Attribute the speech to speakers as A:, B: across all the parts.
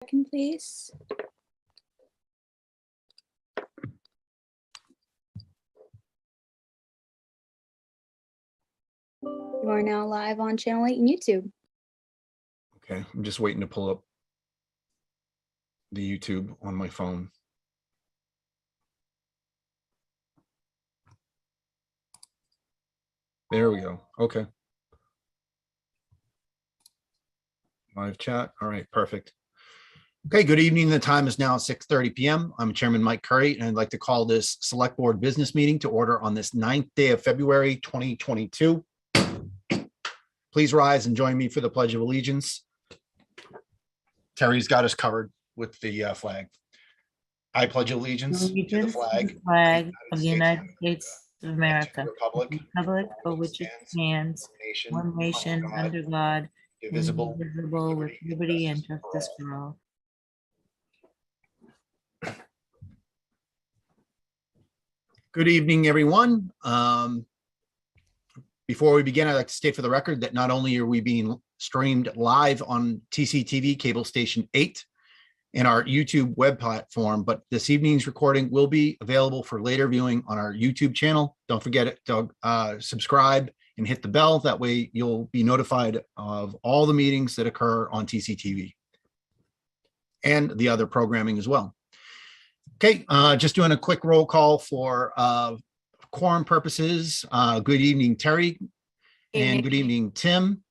A: Second, please. You are now live on Channel 8 and YouTube.
B: Okay, I'm just waiting to pull up the YouTube on my phone. There we go. Okay. Live chat. All right, perfect. Okay, good evening. The time is now 6:30 p.m. I'm Chairman Mike Curry, and I'd like to call this Select Board business meeting to order on this 9th day of February, 2022. Please rise and join me for the Pledge of Allegiance. Terry's got us covered with the flag. I pledge allegiance to the flag
C: of the United States of America,
B: Republic
C: for which it stands, one nation under God,
B: indivisible,
C: indivisible, with liberty and justice for all.
B: Good evening, everyone. Before we begin, I'd like to state for the record that not only are we being streamed live on TCTV Cable Station 8 and our YouTube web platform, but this evening's recording will be available for later viewing on our YouTube channel. Don't forget to subscribe and hit the bell. That way you'll be notified of all the meetings that occur on TCTV and the other programming as well. Okay, just doing a quick roll call for quorum purposes. Good evening, Terry, and good evening, Tim.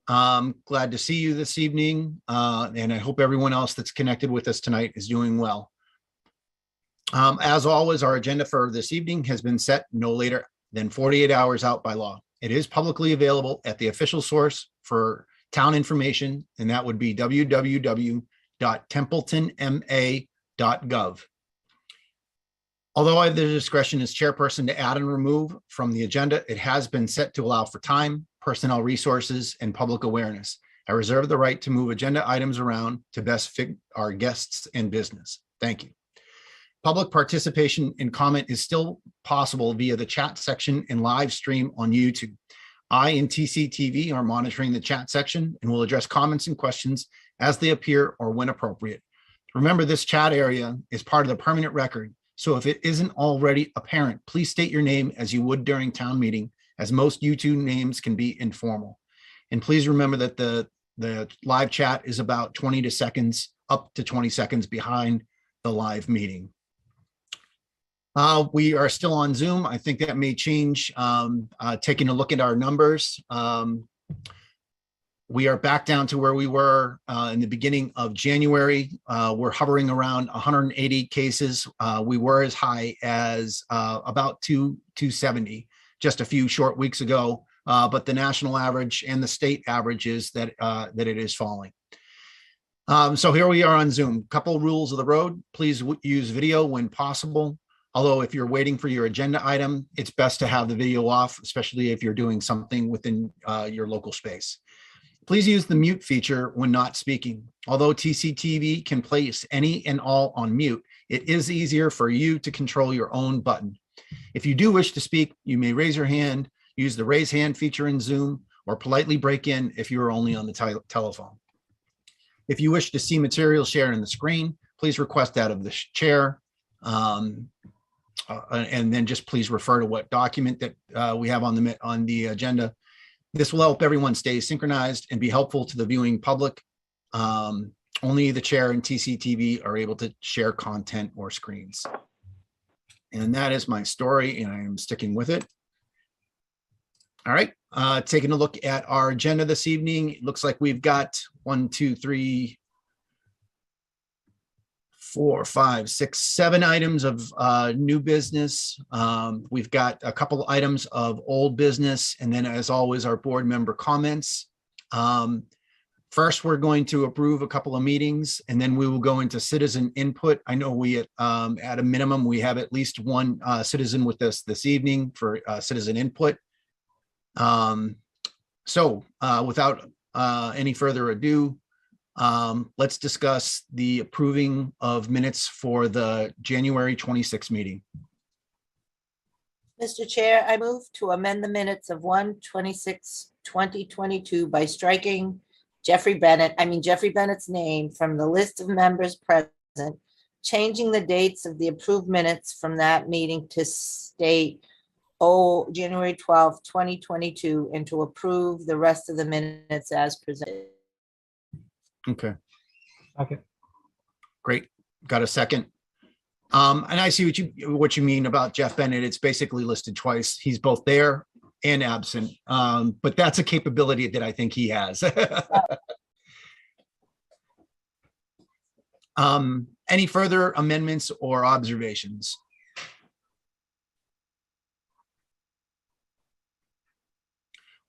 B: Glad to see you this evening, and I hope everyone else that's connected with us tonight is doing well. As always, our agenda for this evening has been set no later than 48 hours out by law. It is publicly available at the official source for town information, and that would be www.templetonma.gov. Although I have the discretion as chairperson to add and remove from the agenda, it has been set to allow for time, personnel resources, and public awareness. I reserve the right to move agenda items around to best fit our guests and business. Thank you. Public participation and comment is still possible via the chat section and live stream on YouTube. I and TCTV are monitoring the chat section and will address comments and questions as they appear or when appropriate. Remember, this chat area is part of the permanent record. So if it isn't already apparent, please state your name as you would during town meeting, as most YouTube names can be informal. And please remember that the live chat is about 20 seconds, up to 20 seconds behind the live meeting. We are still on Zoom. I think that may change, taking a look at our numbers. We are back down to where we were in the beginning of January. We're hovering around 180 cases. We were as high as about 270 just a few short weeks ago, but the national average and the state average is that it is falling. So here we are on Zoom. Couple rules of the road. Please use video when possible. Although if you're waiting for your agenda item, it's best to have the video off, especially if you're doing something within your local space. Please use the mute feature when not speaking. Although TCTV can place any and all on mute, it is easier for you to control your own button. If you do wish to speak, you may raise your hand, use the raise hand feature in Zoom, or politely break in if you are only on the telephone. If you wish to see material shared on the screen, please request that of the chair. And then just please refer to what document that we have on the agenda. This will help everyone stay synchronized and be helpful to the viewing public. Only the chair and TCTV are able to share content or screens. And that is my story, and I am sticking with it. All right, taking a look at our agenda this evening. It looks like we've got 1, 2, 3, 4, 5, 6, 7 items of new business. We've got a couple items of old business, and then as always, our board member comments. First, we're going to approve a couple of meetings, and then we will go into citizen input. I know we at a minimum, we have at least one citizen with us this evening for citizen input. So without any further ado, let's discuss the approving of minutes for the January 26th meeting.
D: Mr. Chair, I move to amend the minutes of 1/26/2022 by striking
C: Jeffrey Bennett's name from the list of members present, changing the dates of the approved minutes from that meeting to state, January 12th, 2022, and to approve the rest of the minutes as presented.
B: Okay,
D: Okay.
B: great. Got a second? And I see what you mean about Jeff Bennett. It's basically listed twice. He's both there and absent. But that's a capability that I think he has. Any further amendments or observations?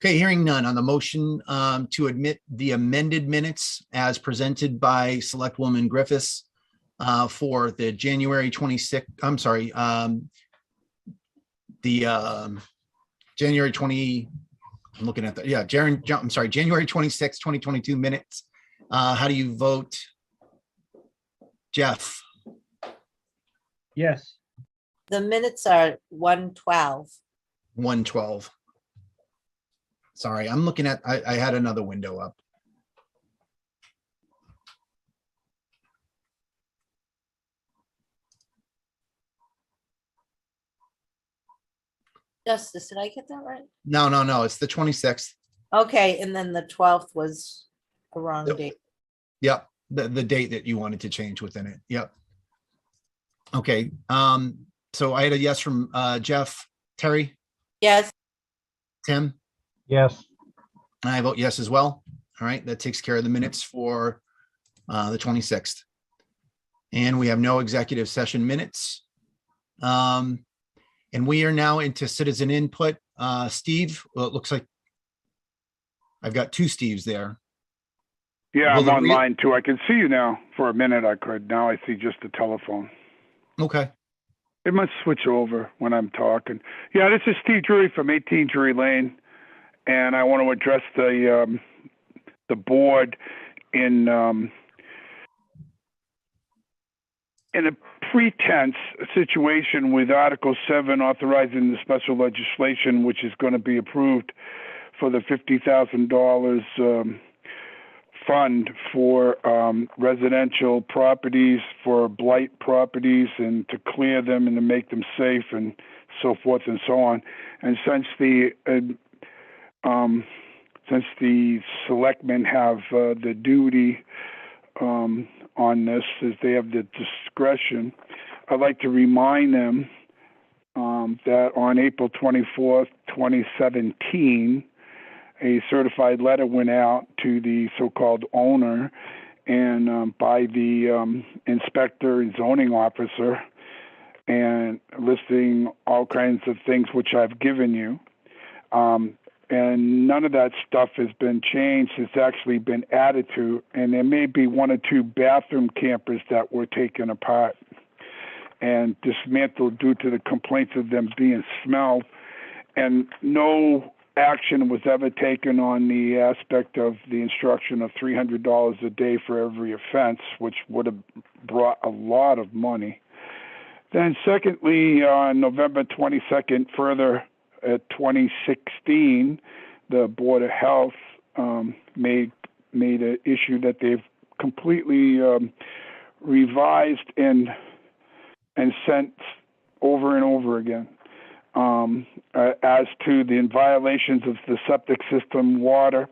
B: Okay, hearing none on the motion to admit the amended minutes as presented by Selectwoman Griffis for the January 26th, I'm sorry, January 20, I'm looking at that. Yeah, I'm sorry, January 26th, 2022 minutes. How do you vote? Jeff?
D: Yes.
C: The minutes are 112.
B: 112. Sorry, I'm looking at, I had another window up.
C: Justice, did I get that right?
B: No, it's the 26th.
C: Okay, and then the 12th was a wrong
B: Yep.
C: date.
B: Yep, the date that you wanted to change within it. Yep. Okay, so I had a yes from Jeff. Terry?
C: Yes,
B: Tim?
D: Yes.
B: And I vote yes as well. All right, that takes care of the minutes for the 26th. And we have no executive session minutes. And we are now into citizen input. Steve, well, it looks like I've got two Steves there.
E: Yeah,
B: Will
E: I'm
B: the
E: online too. I can see you now. For a minute I could. Now I see just the telephone.
B: Okay,
E: It must switch over when I'm talking. Yeah, this is Steve Drury from 18 Drury Lane, and I want to address the board in a pretense situation with Article 7 authorizing the special legislation, which is going to be approved for the $50,000 fund for residential properties, for blight properties, and to clear them and to make them safe and so forth and so on. And since the selectmen have the duty on this, as they have the discretion, I'd like to remind them that on April 24th, 2017, a certified letter went out to the so-called owner and by the inspector and zoning officer, and listing all kinds of things which I've given you. And none of that stuff has been changed. It's actually been added to, and there may be one or two bathroom campers that were taken apart and dismantled due to the complaints of them being smelled. And no action was ever taken on the aspect of the instruction of $300 a day for every offense, which would have brought a lot of money. Then secondly, on November 22nd, further, 2016, the Board of Health made an issue that they've completely revised and sent over and over again as to the violations of the septic system, water.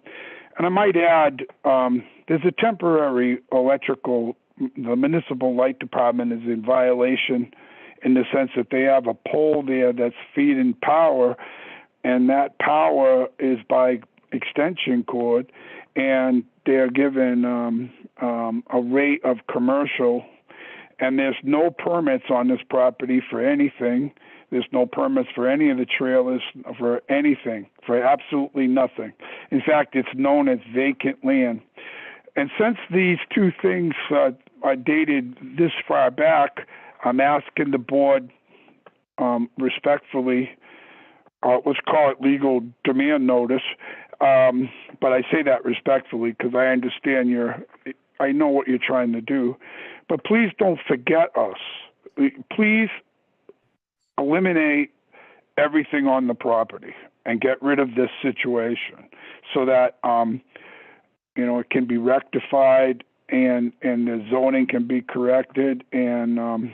E: And I might add, there's a temporary the municipal light department is in violation in the sense that they have a pole there that's feeding power, and that power is by extension cord, and they're given a rate of commercial, and there's no permits on this property for anything. There's no permits for any of the trailers, for anything, for absolutely nothing. In fact, it's known as vacant land. And since these two things are dated this far back, I'm asking the board respectfully, let's call it legal demand notice, but I say that respectfully because I understand I know what you're trying to do, but please don't forget us. Please eliminate everything on the property and get rid of this situation so that it can be rectified and the zoning can be corrected. And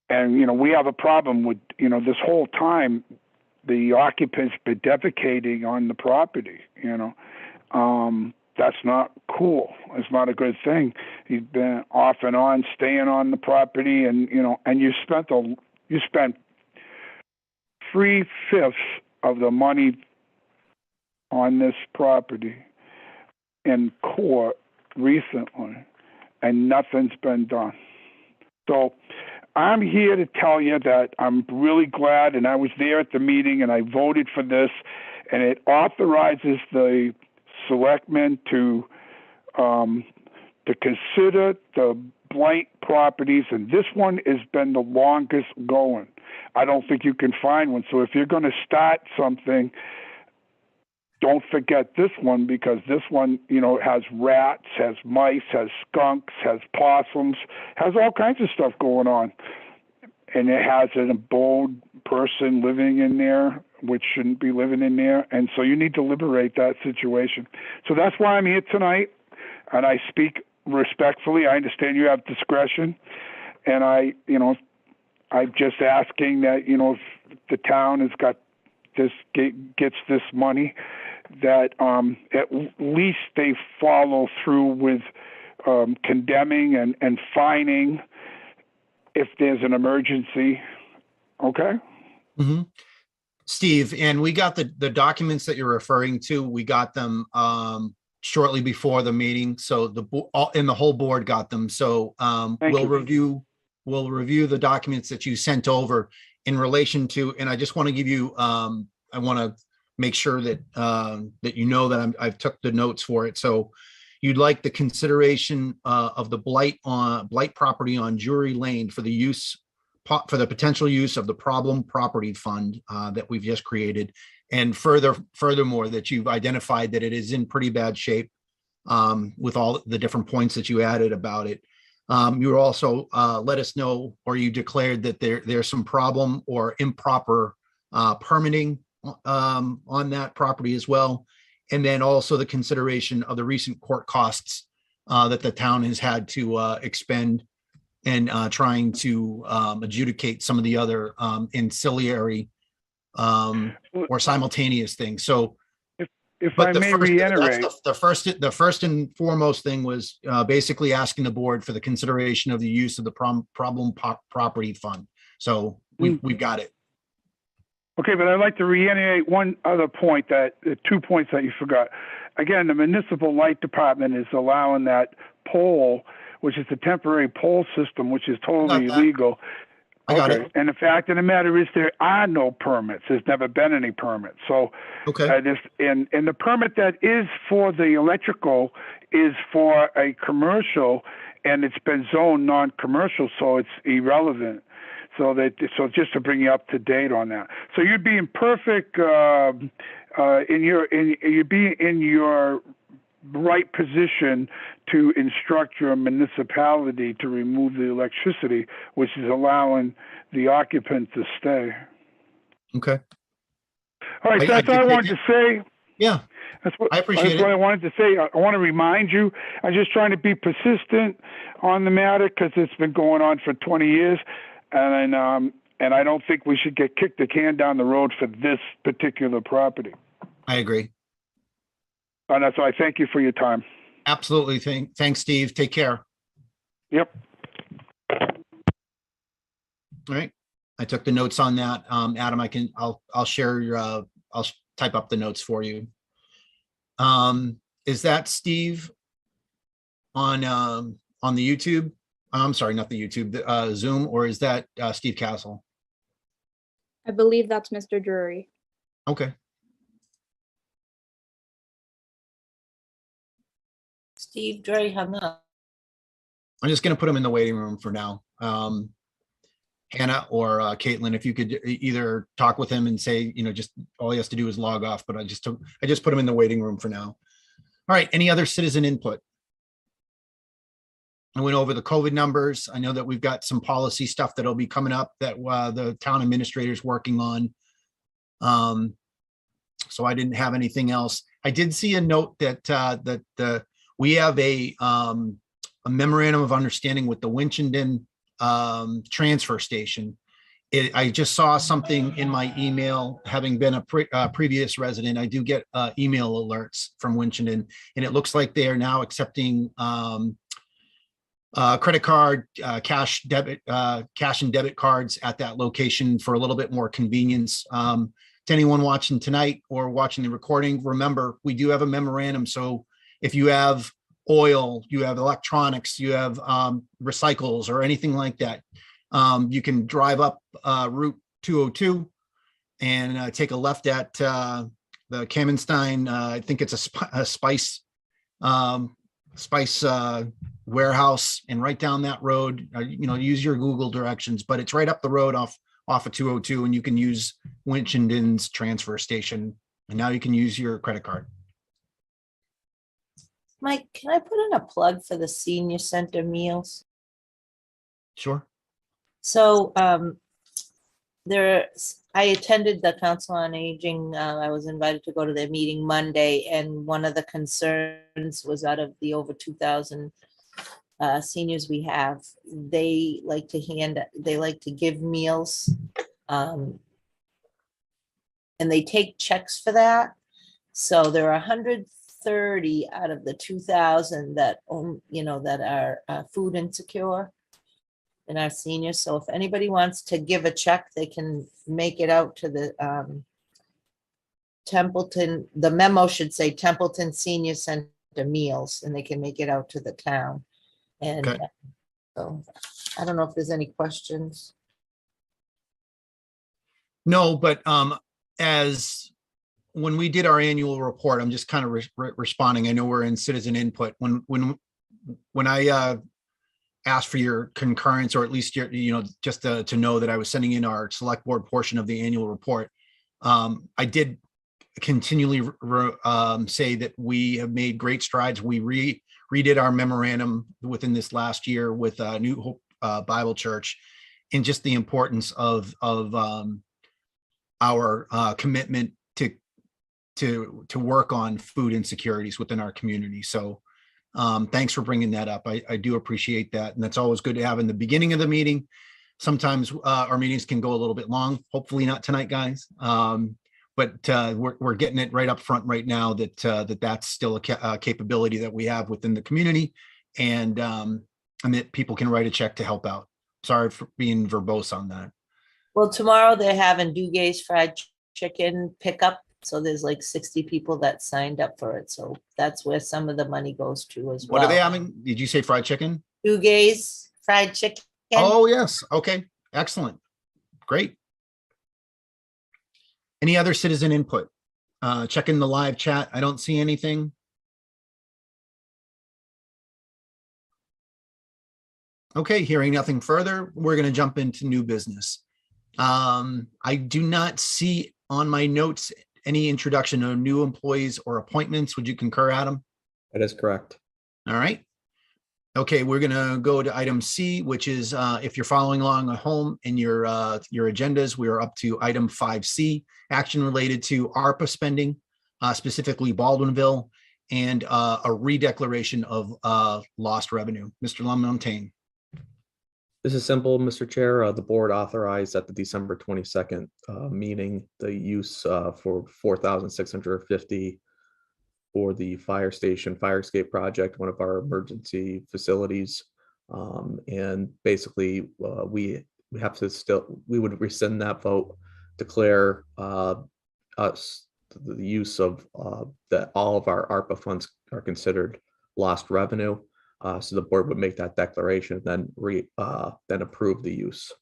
E: we have a problem with, this whole time, the occupant's been defecating on the property, that's not cool. It's not a good thing. He's been off and on, staying on the property, and you spent 3/5 of the money on this property in court recently, and nothing's been done. So I'm here to tell you that I'm really glad, and I was there at the meeting, and I voted for this, and it authorizes the selectmen to consider the blight properties, and this one has been the longest going. I don't think you can find one. So if you're going to start something, don't forget this one, because this one, has rats, has mice, has skunks, has possums, has all kinds of stuff going on. And it has an old person living in there, which shouldn't be living in there. And so you need to liberate that situation. So that's why I'm here tonight. And I speak respectfully. I understand you have discretion. And I'm just asking that, if the town has got this, gets this money, that at least they follow through with condemning and fining if there's an emergency. Okay?
B: Mm-hmm. Steve, and we got the documents that you're referring to. We got them shortly before the meeting, so the whole board got them. So we'll review the documents that you sent over in relation to. And I just want to give you, I want to make sure that that I've took the notes for it. So you'd like the consideration of the blight property on Drury Lane for the potential use of the problem property fund that we've just created, and furthermore that you've identified that it is in pretty bad shape with all the different points that you added about it. You also let us know, or you declared that there's some problem or improper permitting on that property as well. And then also the consideration of the recent court costs that the town has had to expend and trying to adjudicate some of the other ancillary or simultaneous things. So
E: if I may reiterate,
B: the first and foremost thing was basically asking the board for the consideration of the use of the problem property fund. So we've got it.
E: Okay, but I'd like to reiterate one other point, 2 points that you forgot. Again, the municipal light department is allowing that pole, which is a temporary pole system, which is totally illegal.
B: I got it.
E: And the fact of the matter is there are no permits. There's never been any permits. So, and the permit that is for the electrical is for a commercial, and it's been zoned non-commercial, so it's irrelevant. So just to bring you up to date on that. So you'd be in perfect you'd be in your right position to instruct your municipality to remove the electricity, which is allowing the occupant to stay.
B: Okay.
E: All right, so that's all I wanted to say.
B: Yeah, I appreciate it.
E: That's what I wanted to say. I want to remind you, I'm just trying to be persistent on the matter because it's been going on for 20 years. And I don't think we should get kicked the can down the road for this particular property.
B: I agree.
E: And that's why I thank you for your time.
B: Absolutely. Thanks, Steve. Take care.
E: Yep.
B: All right. I took the notes on that. Adam, I'll share your, I'll type up the notes for you. Is that Steve on the YouTube? I'm sorry, not the YouTube, the Zoom, or is that Steve Castle?
A: I believe that's Mr. Drury.
B: Okay.
C: Steve Dre hung up.
B: I'm just going to put him in the waiting room for now. Hannah or Caitlin, if you could either talk with him and say, just all he has to do is log off, but I just put him in the waiting room for now. All right. Any other citizen input? I went over the COVID numbers. I know that we've got some policy stuff that'll be coming up that the town administrator is working on. So I didn't have anything else. I did see a note that we have a memorandum of understanding with the Winchendon transfer station. I just saw something in my email, having been a previous resident. I do get email alerts from Winchendon, and it looks like they are now accepting credit card, cash and debit cards at that location for a little bit more convenience. To anyone watching tonight or watching the recording, remember, we do have a memorandum. So if you have oil, you have electronics, you have recycles or anything like that, you can drive up Route 202 and take a left at the Kamenstein. I think it's a spice warehouse, and right down that road, use your Google directions, but it's right up the road off of 202, and you can use Winchendon's transfer station, and now you can use your credit card.
C: Mike, can I put in a plug for the senior center meals?
B: Sure.
C: So I attended the Council on Aging. I was invited to go to their meeting Monday, and one of the concerns was, out of the over 2,000 seniors we have, they like to give meals, and they take checks for that. So there are 130 out of the 2,000 that that are food insecure in our seniors. So if anybody wants to give a check, they can make it out to the Templeton. The memo should say Templeton Senior Center Meals, and they can make it out to the town. And
B: Okay.
C: so I don't know if there's any questions.
B: No, but as when we did our annual report, I'm just kind of responding. I know we're in citizen input. When I asked for your concurrence, or at least your, just to know that I was sending in our select board portion of the annual report, I did continually say that we have made great strides. We redid our memorandum within this last year with New Hope Bible Church, and just the importance of our commitment to work on food insecurities within our community. So thanks for bringing that up. I do appreciate that. And that's always good to have in the beginning of the meeting. Sometimes our meetings can go a little bit long, hopefully not tonight, guys. But we're getting it right up front right now that's still a capability that we have within the community, and that people can write a check to help out. Sorry for being verbose on that.
C: Well, tomorrow they're having Dugays fried chicken pickup. So there's like 60 people that signed up for it. So that's where some of the money goes to as well.
B: What are they having? Did you say fried chicken?
C: Dugays fried chicken.
B: Oh, yes. Okay. Excellent. Great. Any other citizen input? Checking the live chat. I don't see anything. Okay, hearing nothing further, we're going to jump into new business. I do not see on my notes any introduction of new employees or appointments. Would you concur, Adam?
F: That is correct.
B: All right. Okay, we're going to go to item C, which is if you're following along at home in your agendas, we are up to item 5C, action related to ARPA spending, specifically Baldwinville, and a redeclaration of lost revenue. Mr. LaMontagne.
F: This is simple, Mr. Chair. The board authorized at the December 22nd meeting the use for $4,650 for the fire station fire escape project, one of our emergency facilities. And basically, we would rescind that vote, declare us the use of that all of our ARPA funds are considered lost revenue. So the board would make that declaration, then approve the use.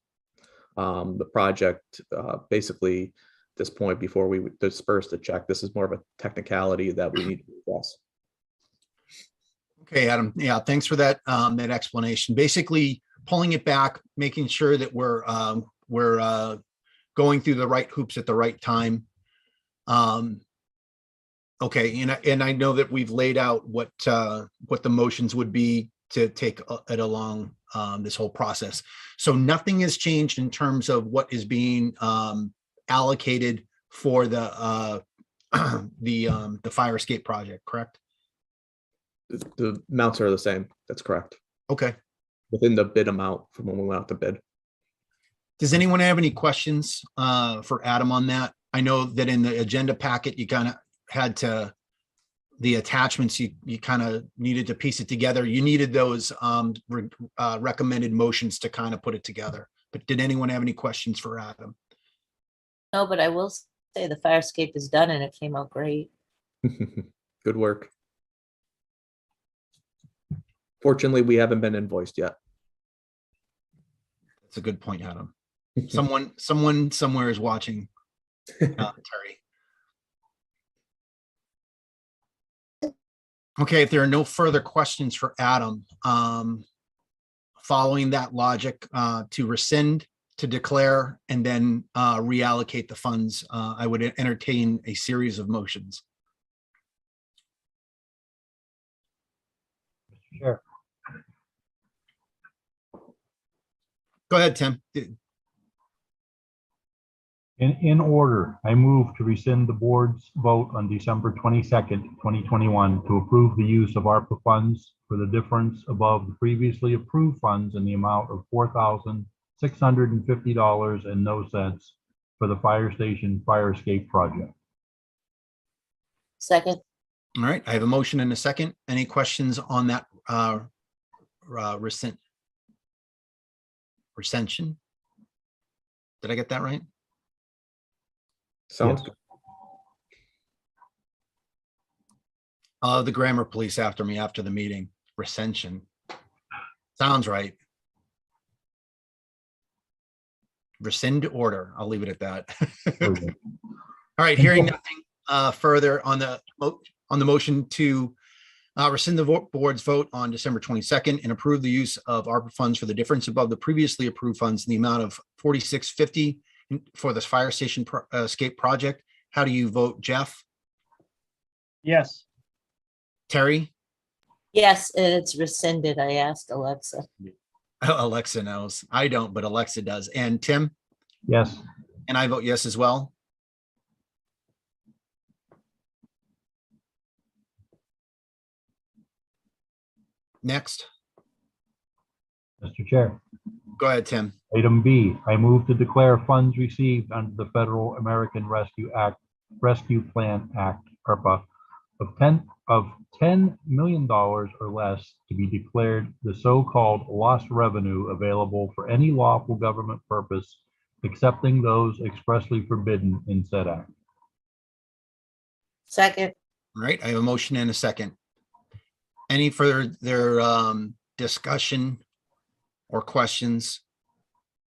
F: The project, basically, at this point, before we disperse the check, this is more of a technicality that we need to address.
B: Okay, Adam. Yeah, thanks for that that explanation. Basically, pulling it back, making sure that we're going through the right hoops at the right time. Okay, and I know that we've laid out what the motions would be to take it along this whole process. So nothing has changed in terms of what is being allocated for the the fire escape project, correct?
F: The amounts are the same. That's correct.
B: Okay.
F: Within the bid amount from when we went out to bid.
B: Does anyone have any questions for Adam on that? I know that in the agenda packet, you kind of had to, the attachments, you kind of needed to piece it together. You needed those recommended motions to kind of put it together. But did anyone have any questions for Adam?
C: No, but I will say the fire escape is done and it came out great.
F: Good work. Fortunately, we haven't been invoiced yet.
B: That's a good point, Adam. Someone somewhere is watching. Terry. Okay, if there are no further questions for Adam, following that logic, to rescind, to declare, and then reallocate the funds, I would entertain a series of motions.
D: Mr. Chair,
B: Go ahead, Tim.
D: in order, I move to rescind the board's vote on December 22nd, 2021 to approve the use of Arpa funds for the difference above the previously approved funds in the amount of $4,650 and no cents for the fire station fire escape project.
C: Second,
B: All right, I have a motion and a second. Any questions on that recension? Did I get that right?
F: Sounds
D: Yes.
B: The grammar police after me after the meeting. Recension. Sounds right. Rescind order. I'll leave it at that. All right, hearing nothing further on the motion to rescind the board's vote on December 22nd and approve the use of ARPA funds for the difference above the previously approved funds in the amount of $46.50 for this fire station escape project. How do you vote, Jeff?
G: Yes.
B: Terry?
C: yes, and it's rescinded. I asked Alexa.
B: Alexa knows. I don't, but Alexa does. And Tim?
D: Yes.
B: And I vote yes as well. Next.
D: Mr. Chair.
B: Go ahead, Tim.
D: Item B, I move to declare funds received under the Federal American Rescue Plan Act, ARPA, of $10 million or less to be declared the so-called lost revenue available for any lawful government purpose, excepting those expressly forbidden in said act.
C: Second,
B: All right, I have a motion and a second. Any further discussion or questions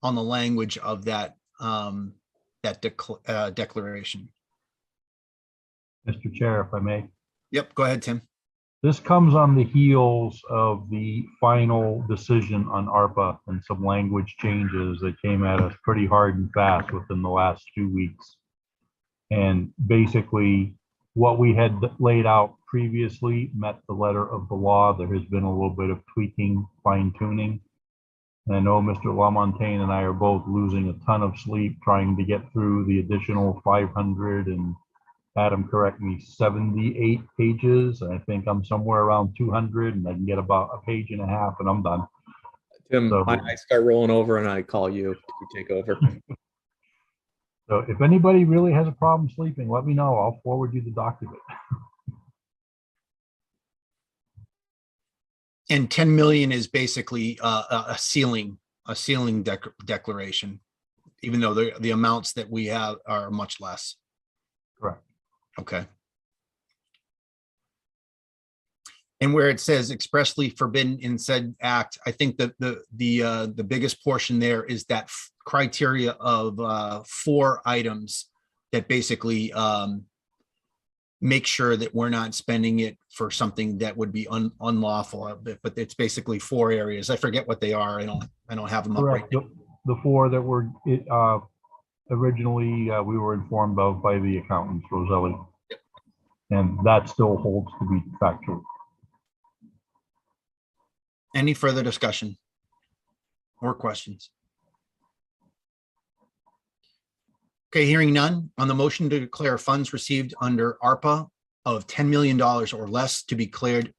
B: on the language of that declaration?
D: Mr. Chair, if I may.
B: Yep, go ahead, Tim.
D: This comes on the heels of the final decision on ARPA and some language changes that came at us pretty hard and fast within the last 2 weeks. And basically, what we had laid out previously met the letter of the law. There has been a little bit of tweaking, fine tuning. And I know Mr. LaMontagne and I are both losing a ton of sleep trying to get through the additional 500 and Adam, correct me, 78 pages. I think I'm somewhere around 200 and I can get about a page and a half and I'm done.
F: Tim,
D: So-
F: I start rolling over and I call you to take over.
D: So if anybody really has a problem sleeping, let me know. I'll forward you the document.
B: And 10 million is basically a ceiling declaration, even though the amounts that we have are much less.
D: Correct.
B: Okay. And where it says expressly forbidden in said act, I think that the biggest portion there is that criteria of 4 items that basically make sure that we're not spending it for something that would be unlawful. But it's basically 4 areas. I forget what they are. I don't have them up right
D: Correct.
B: now.
D: The 4 that were originally we were informed of by the accountants, Roselli. And that still holds to be factual.
B: Any further discussion or questions? Okay, hearing none on the motion to declare funds received under ARPA of $10 million or less to be declared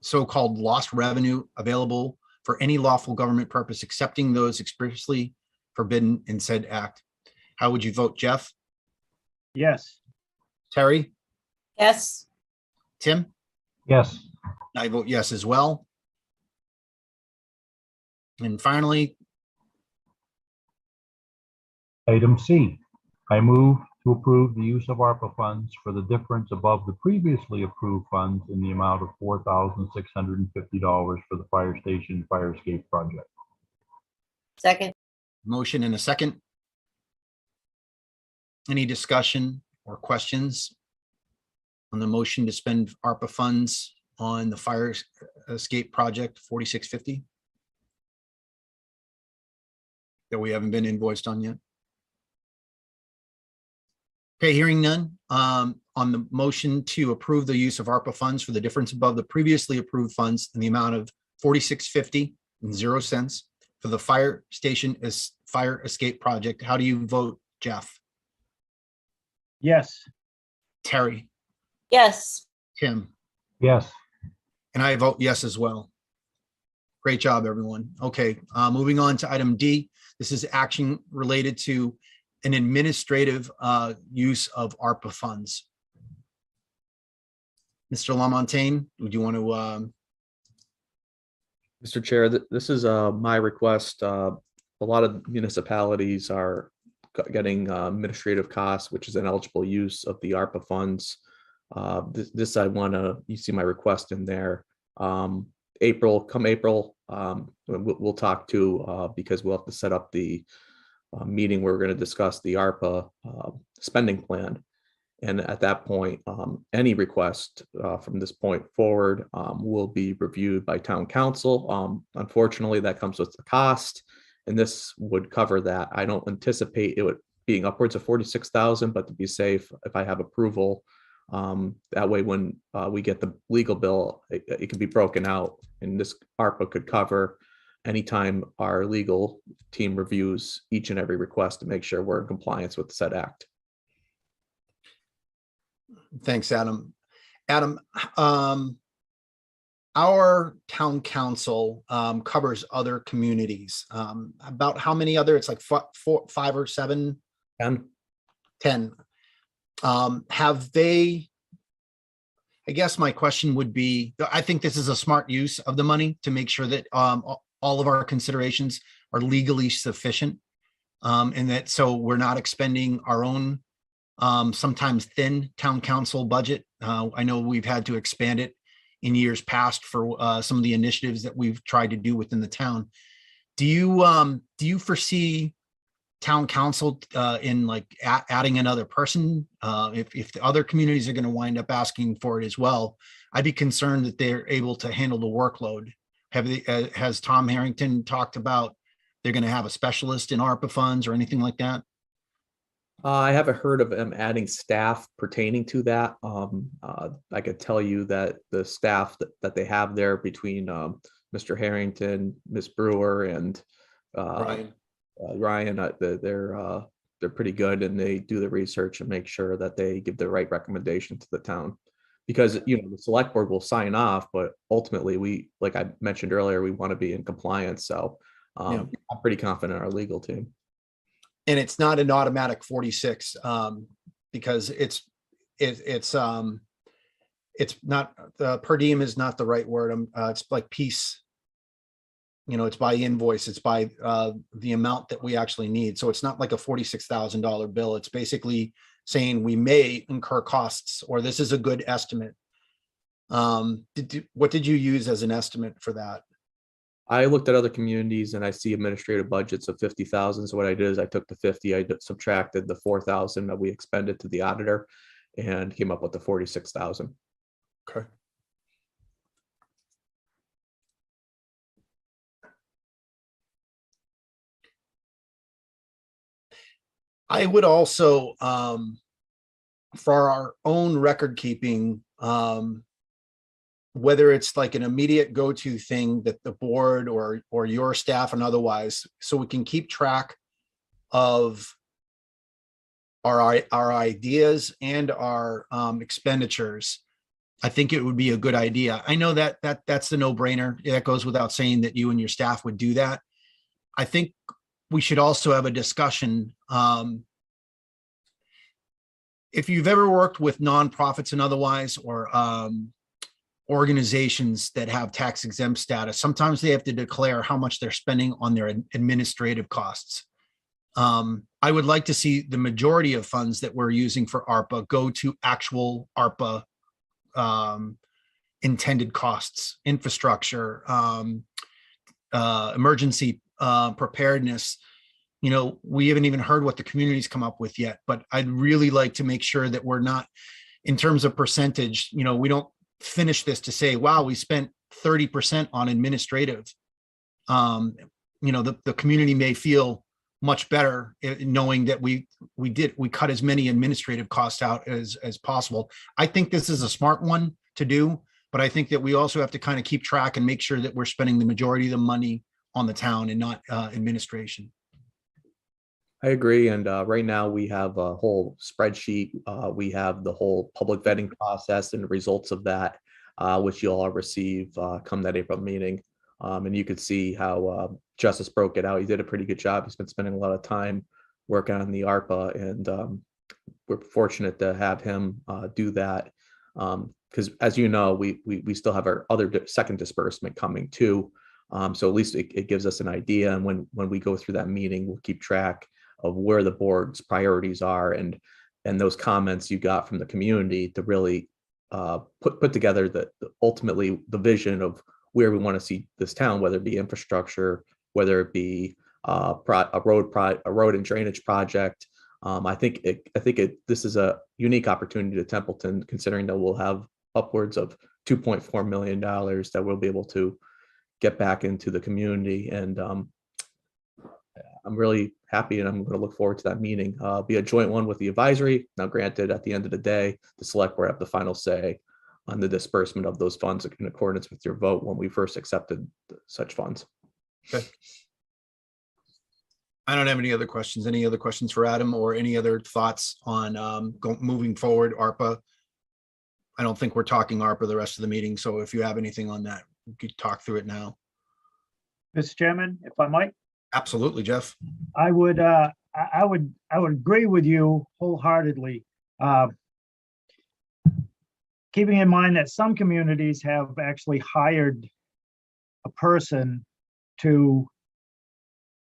B: so-called lost revenue available for any lawful government purpose, excepting those expressly forbidden in said act. How would you vote, Jeff?
G: Yes.
B: Terry?
C: yes,
B: Tim?
D: yes,
B: I vote yes as well. And finally,
D: item C. I move to approve the use of ARPA funds for the difference above the previously approved funds in the amount of $4,650 for the fire station fire escape project.
C: second,
B: motion and a second. Any discussion or questions on the motion to spend ARPA funds on the fire escape project 4650? That we haven't been invoiced on yet? Okay, hearing none, on the motion to approve the use of ARPA funds for the difference above the previously approved funds in the amount of $46.50 for the fire station fire escape project, how do you vote, Jeff?
G: Yes.
B: Terry?
C: yes,
B: Tim?
D: Yes,
B: And I vote yes as well. Great job, everyone. Okay, moving on to item D. This is action related to an administrative use of ARPA funds. Mr. Lamontagne, would you want to,
F: Mr. Chair, this is my request. A lot of municipalities are getting administrative costs, which is an eligible use of the ARPA funds. This I want to, you see my request in there. April, we'll talk to because we'll have to set up the meeting where we're going to discuss the ARPA spending plan. And at that point, any request from this point forward will be reviewed by town council. Unfortunately, that comes with the cost, and this would cover that. I don't anticipate it being upwards of 46,000, but to be safe, if I have approval, that way when we get the legal bill, it can be broken out, and this ARPA could cover anytime our legal team reviews each and every request to make sure we're in compliance with the said act.
B: thanks, Adam. Adam, our town council covers other communities. About how many other, it's like 5 or 7,
F: And
B: 10. Have they, I guess my question would be, I think this is a smart use of the money to make sure that all of our considerations are legally sufficient. And that so we're not expending our own sometimes thin town council budget. I know we've had to expand it in years past for some of the initiatives that we've tried to do within the town. Do you foresee town council in like adding another person? If the other communities are going to wind up asking for it as well, I'd be concerned that they're able to handle the workload. Has Tom Harrington talked about they're going to have a specialist in ARPA funds or anything like that?
F: I haven't heard of them adding staff pertaining to that. I could tell you that the staff that they have there between Mr. Harrington, Miss Brewer, and
B: Ryan.
F: Ryan, they're pretty good, and they do the research and make sure that they give the right recommendation to the town. Because the select board will sign off, but ultimately we, like I mentioned earlier, we want to be in compliance. So I'm pretty confident in our legal team.
B: And it's not an automatic 46 because it's not, per diem is not the right word. It's like piece, it's by invoice, it's by the amount that we actually need. So it's not like a $46,000 bill. It's basically saying we may incur costs, or this is a good estimate. What did you use as an estimate for that?
F: I looked at other communities and I see administrative budgets of 50,000. So what I did is I took the 50, I subtracted the 4,000 that we expended to the auditor and came up with the 46,000.
B: Okay. I would also, for our own record keeping, whether it's like an immediate go-to thing that the board or your staff and otherwise, so we can keep track of our ideas and our expenditures, I think it would be a good idea. I know that's the no-brainer. That goes without saying that you and your staff would do that. I think we should also have a discussion. If you've ever worked with nonprofits and otherwise, or organizations that have tax exempt status, sometimes they have to declare how much they're spending on their administrative costs. I would like to see the majority of funds that we're using for ARPA go to actual ARPA intended costs, infrastructure, emergency preparedness. You know, we haven't even heard what the community's come up with yet, but I'd really like to make sure that we're not, in terms of percentage, you know, we don't finish this to say, wow, we spent 30% on administrative. You know, the community may feel much better knowing that we cut as many administrative costs out as possible. I think this is a smart one to do, but I think that we also have to kind of keep track and make sure that we're spending the majority of the money on the town and not administration.
F: I agree. And right now we have a whole spreadsheet. We have the whole public vetting process and the results of that, which you'll all receive come that April meeting. And you could see how Justice broke it out. He did a pretty good job. He's been spending a lot of time working on the ARPA, and we're fortunate to have him do that. Because as you know, we still have our other second disbursement coming too. So at least it gives us an idea. And when we go through that meeting, we'll keep track of where the board's priorities are, and those comments you got from the community to really put together ultimately the vision of where we want to see this town, whether it be infrastructure, whether it be a road and drainage project. I think this is a unique opportunity to Templeton, considering that we'll have upwards of $2.4 million that we'll be able to get back into the community. And I'm really happy, and I'm going to look forward to that meeting. Be a joint one with the advisory. Now, granted, at the end of the day, the select board have the final say on the disbursement of those funds in accordance with your vote when we first accepted such funds.
B: Okay. I don't have any other questions. Any other questions for Adam, or any other thoughts on moving forward ARPA? I don't think we're talking ARPA the rest of the meeting. So if you have anything on that, we could talk through it now.
G: Mr. Chairman, if I might,
B: Absolutely, Jeff.
G: I would agree with you wholeheartedly. Keeping in mind that some communities have actually hired a person to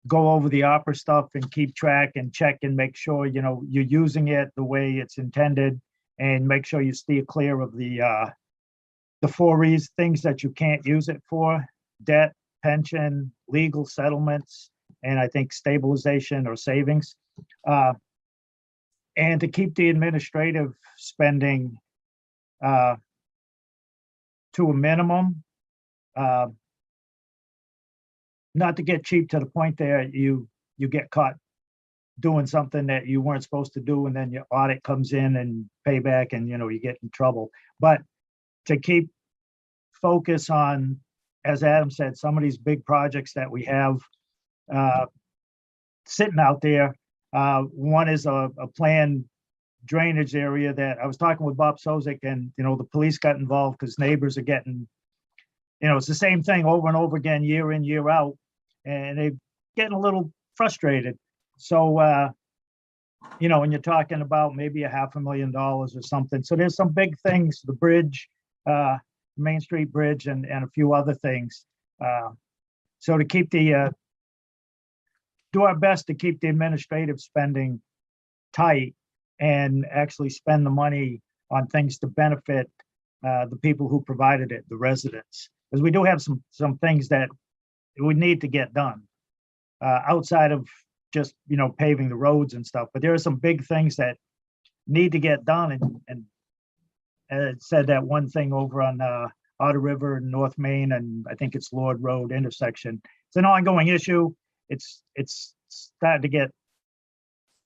G: go over the ARPA stuff and keep track and check and make sure, you know, you're using it the way it's intended, and make sure you steer clear of the 4 things that you can't use it for: debt, pension, legal settlements, and I think stabilization or savings. And to keep the administrative spending to a minimum, not to get cheap to the point there you get caught doing something that you weren't supposed to do, and then your audit comes in and payback, and you know you get in trouble. But to keep focus on, as Adam said, some of these big projects that we have sitting out there. One is a planned drainage area that I was talking with Bob Sozik, and you know the police got involved because neighbors are getting, you know, it's the same thing over and over again, year in, year out, and they're getting a little frustrated. So you know, when you're talking about maybe $500,000 or something, so there's some big things, the bridge, Main Street Bridge, and a few other things. So to keep the do our best to keep the administrative spending tight and actually spend the money on things to benefit the people who provided it, the residents, because we do have some things that we need to get done outside of just, you know, paving the roads and stuff. But there are some big things that need to get done, and it said that one thing over on Otter River and North Main, and I think it's Lord Road intersection. It's an ongoing issue. It's starting to get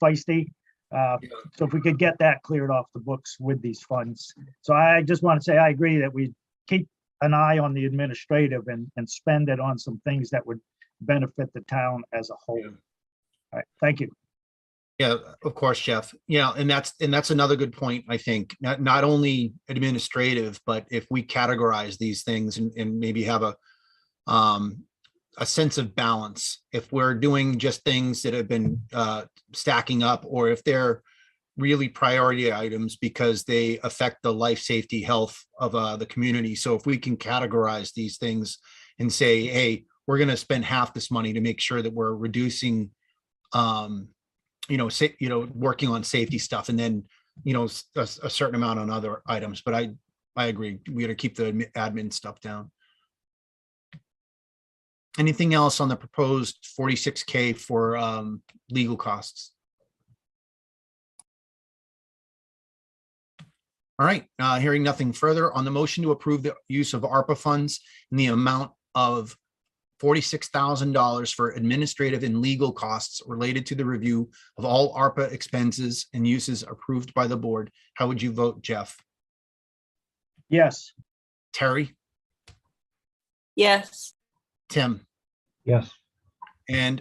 G: feisty. So if we could get that cleared off the books with these funds. So I just want to say I agree that we keep an eye on the administrative and spend it on some things that would benefit the town as a whole. All right, thank you.
B: Yeah, of course, Jeff. Yeah, and that's another good point, I think. Not only administrative, but if we categorize these things and maybe have a sense of balance. If we're doing just things that have been stacking up, or if they're really priority items because they affect the life, safety, health of the community. So if we can categorize these things and say, hey, we're going to spend half this money to make sure that we're reducing working on safety stuff, and then, a certain amount on other items. But I agree. We got to keep the admin stuff down. Anything else on the proposed 46K for legal costs? All right, hearing nothing further on the motion to approve the use of ARPA funds in the amount of $46,000 for administrative and legal costs related to the review of all ARPA expenses and uses approved by the board. How would you vote, Jeff?
G: Yes.
B: Terry?
C: Yes.
B: Tim?
D: Yes.
B: And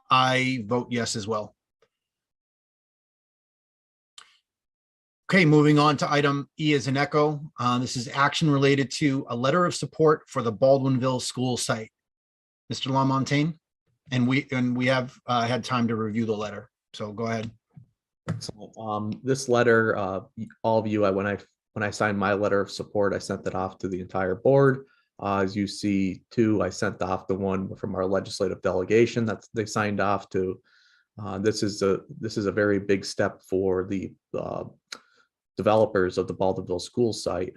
B: I vote yes as well. Okay, moving on to item E as an echo. This is action related to a letter of support for the Baldwinville school site. Mr. LaMontagne, and we have had time to review the letter, so go ahead.
F: Excellent. This letter, all of you, when I signed my letter of support, I sent that off to the entire board. As you see, too, I sent off the one from our legislative delegation that they signed off to. This is a very big step for the developers of the Baldwinville school site,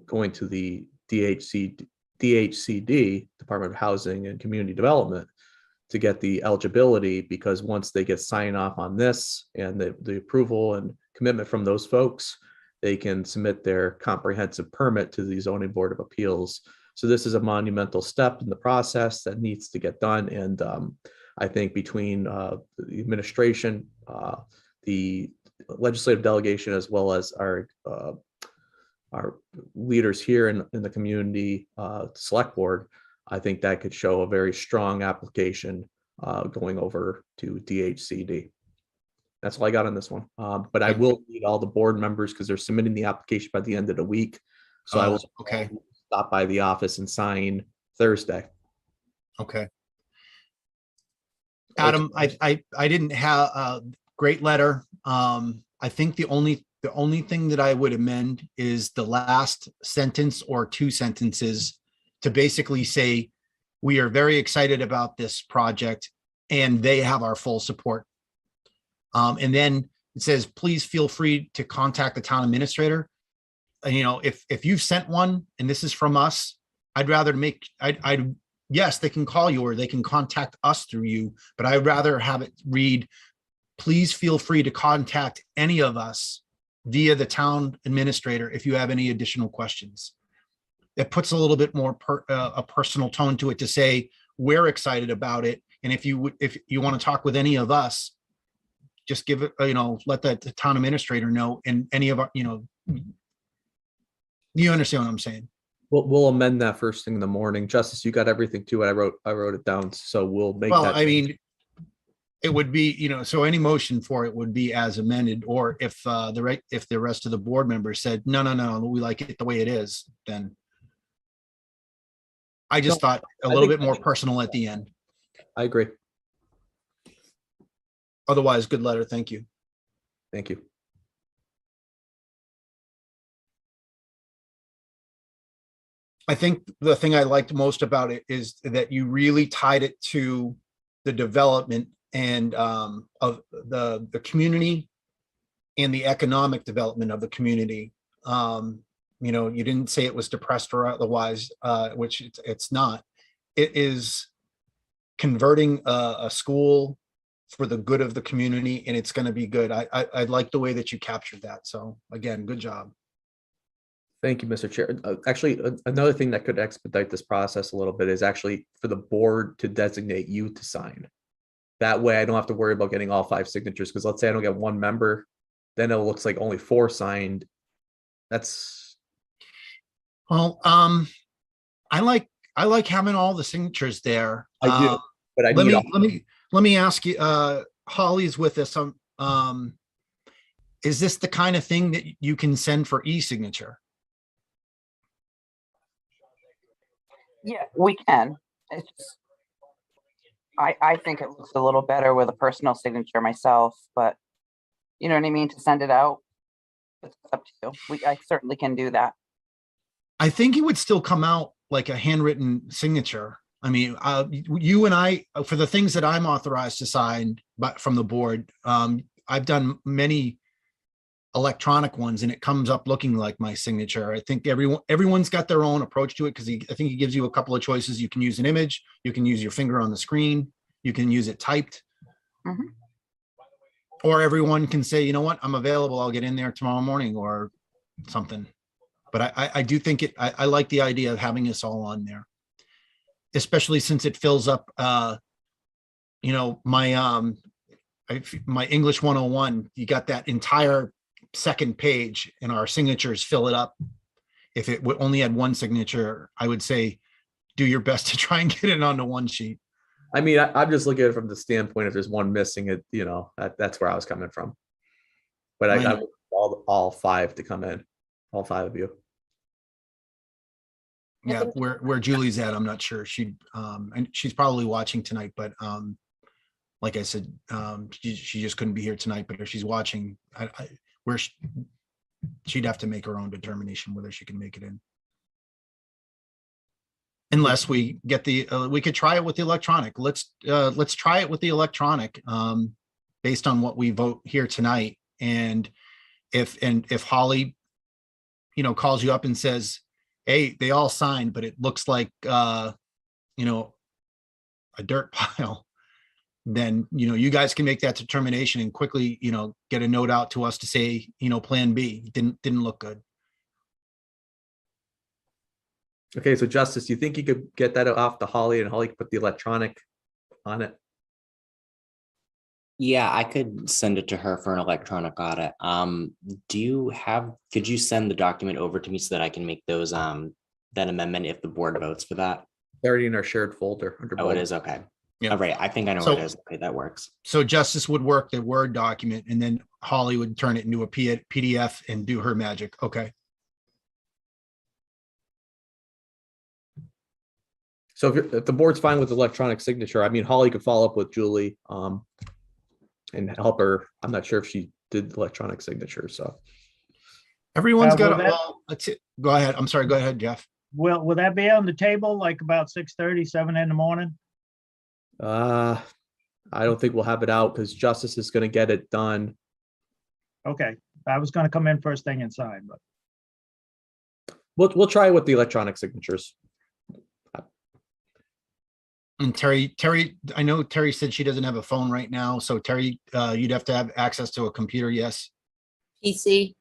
F: going to the DHCD, Department of Housing and Community Development, to get the eligibility, because once they get sign off on this and the approval and commitment from those folks, they can submit their comprehensive permit to the Zoning Board of Appeals. So this is a monumental step in the process that needs to get done. And I think between the administration, the legislative delegation, as well as our leaders here in the community select board, I think that could show a very strong application going over to DHCD. That's all I got on this one. But I will need all the board members because they're submitting the application by the end of the week. So I will stop by the office and sign Thursday.
B: Okay. Adam, I didn't have a great letter. I think the only thing that I would amend is the last sentence or two sentences to basically say, we are very excited about this project and they have our full support. And then it says, please feel free to contact the town administrator. If you've sent one and this is from us, I'd rather yes, they can call you or they can contact us through you, but I'd rather have it read, please feel free to contact any of us via the town administrator if you have any additional questions. It puts a little bit more a personal tone to it to say, we're excited about it. And if you want to talk with any of us, just give it, let the town administrator know, and any of our, you understand what I'm saying?
F: We'll amend that first thing in the morning. Justice, you got everything too. I wrote it down, so we'll make that.
B: I mean, it would be, so any motion for it would be as amended, or if the rest of the board members said, no, we like it the way it is, then I just thought a little bit more personal at the end.
F: I agree.
B: Otherwise, good letter. Thank you.
F: Thank you.
B: I think the thing I liked most about it is that you really tied it to the development and of the community and the economic development of the community. You didn't say it was depressed or otherwise, which it's not. It is converting a school for the good of the community, and it's going to be good. I like the way that you captured that. So again, good job.
F: Thank you, Mr. Chair. Actually, another thing that could expedite this process a little bit is actually for the board to designate you to sign. That way I don't have to worry about getting all 5 signatures, because let's say I don't get one member, then it looks like only 4 signed. That's.
B: Well, I like having all the signatures there.
F: I do, but
B: let me ask you, Holly's with us, is this the kind of thing that you can send for e-signature?
H: Yeah, we can. It's just, I think it looks a little better with a personal signature myself, but you know what I mean, to send it out. It's up to you. I certainly can do that.
B: I think it would still come out like a handwritten signature. I mean, you and I, for the things that I'm authorized to sign, but from the board, I've done many electronic ones and it comes up looking like my signature. I think everyone's got their own approach to it because I think he gives you a couple of choices. You can use an image, you can use your finger on the screen, you can use it typed.
H: Mhm.
B: Or everyone can say, you know what, I'm available, I'll get in there tomorrow morning or something. But I do think I like the idea of having us all on there, especially since it fills up, you know, my English 101, you got that entire second page and our signatures fill it up. If it only had one signature, I would say, do your best to try and get it onto one sheet.
F: I mean, I'm just looking at it from the standpoint if there's one missing, it, you know, that's where I was coming from. But I
B: Right.
F: want all five to come in, all five of you.
B: Yeah, where Julie's at, I'm not sure. And she's probably watching tonight, but like I said, she just couldn't be here tonight, but if she's watching, she'd have to make her own determination whether she can make it in. Unless we get we could try it with the electronic. Let's try it with the electronic based on what we vote here tonight. And if Holly, you know, calls you up and says, hey, they all signed, but it looks like, you know, a dirt pile, then, you know, you guys can make that determination and quickly, you know, get a note out to us to say, you know, plan B didn't look good.
F: Okay, so Justice, you think you could get that off to Holly and Holly could put the electronic on it?
I: Yeah, I could send it to her for an electronic audit. Could you send the document over to me so that I can make those, that amendment if the board votes for that?
F: They're already in our shared folder. Under
I: Oh, it
F: board.
I: is, okay.
B: Yeah.
I: All right, I think I know what it is. Okay, that works.
B: So Justice would work the Word document and then Holly would turn it into a PDF and do her magic. Okay.
F: So if the board's fine with electronic signature, I mean, Holly could follow up with Julie and help her. I'm not sure if she did electronic signature, so.
B: Everyone's got
G: will that-
B: go ahead. I'm sorry. Go ahead, Jeff.
G: Will that be on the table like about 6:30, 7 in the morning?
F: I don't think we'll have it out because Justice is gonna get it done.
G: Okay, I was gonna come in first thing and sign, but
F: We'll try it with the electronic signatures.
B: And Terry, I know Terry said she doesn't have a phone right now. So Terry, you'd have to have access to a computer. Yes.
C: PC,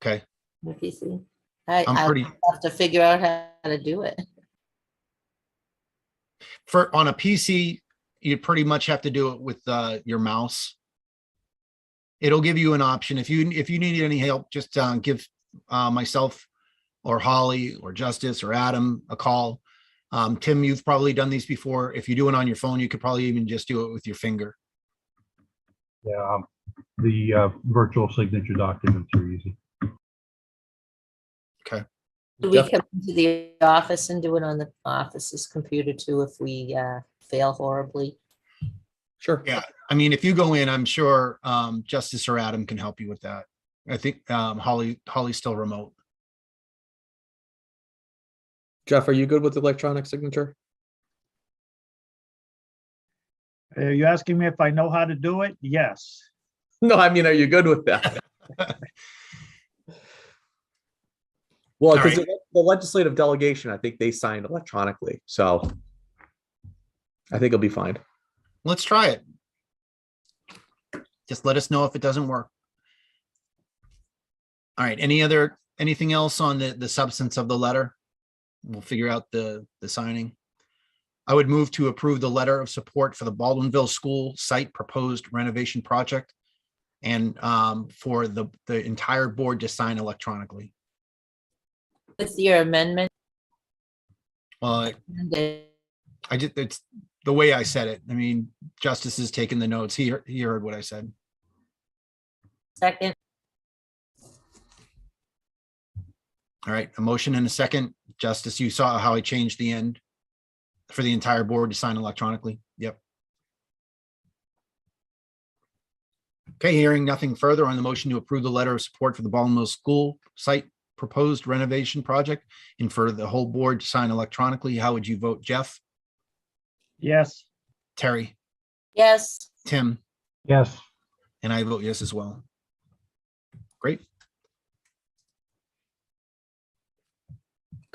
B: Okay.
C: the PC.
B: I'm
C: I
B: pretty
C: have to figure out how to do it.
B: on a PC, you pretty much have to do it with your mouse. It'll give you an option. If you need any help, just give myself or Holly or Justice or Adam a call. Tim, you've probably done these before. If you do it on your phone, you could probably even just do it with your finger.
D: Yeah, the virtual signature documents are easy.
C: Do we
F: Jeff?
C: come into the office and do it on the office's computer too if we fail horribly?
F: Sure.
B: Yeah. I mean, if you go in, I'm sure Justice or Adam can help you with that. I think Holly's still remote.
F: Jeff, are you good with electronic signature?
G: are you asking me if I know how to do it? Yes.
F: No, I mean, are you good with that? Well,
B: All
F: because
B: right.
F: the legislative delegation, I think they signed electronically, so I think it'll be fine.
B: Let's try it. Just let us know if it doesn't work. All right. Anything else on the substance of the letter? We'll figure out the signing. I would move to approve the letter of support for the Baldwinville School site proposed renovation project and for the entire board to sign electronically.
C: With your amendment?
B: Well, I just, the way I said it. I mean, Justice is taking the notes. He heard what I said.
C: Second,
B: All right, a motion and a second. Justice, you saw how I changed the end for the entire board to sign electronically. Yep. Okay, hearing nothing further on the motion to approve the letter of support for the Baldwinville School site proposed renovation project and for the whole board to sign electronically, how would you vote, Jeff?
G: Yes.
B: Terry?
C: yes,
B: Tim?
D: Yes.
B: And I vote yes as well. Great.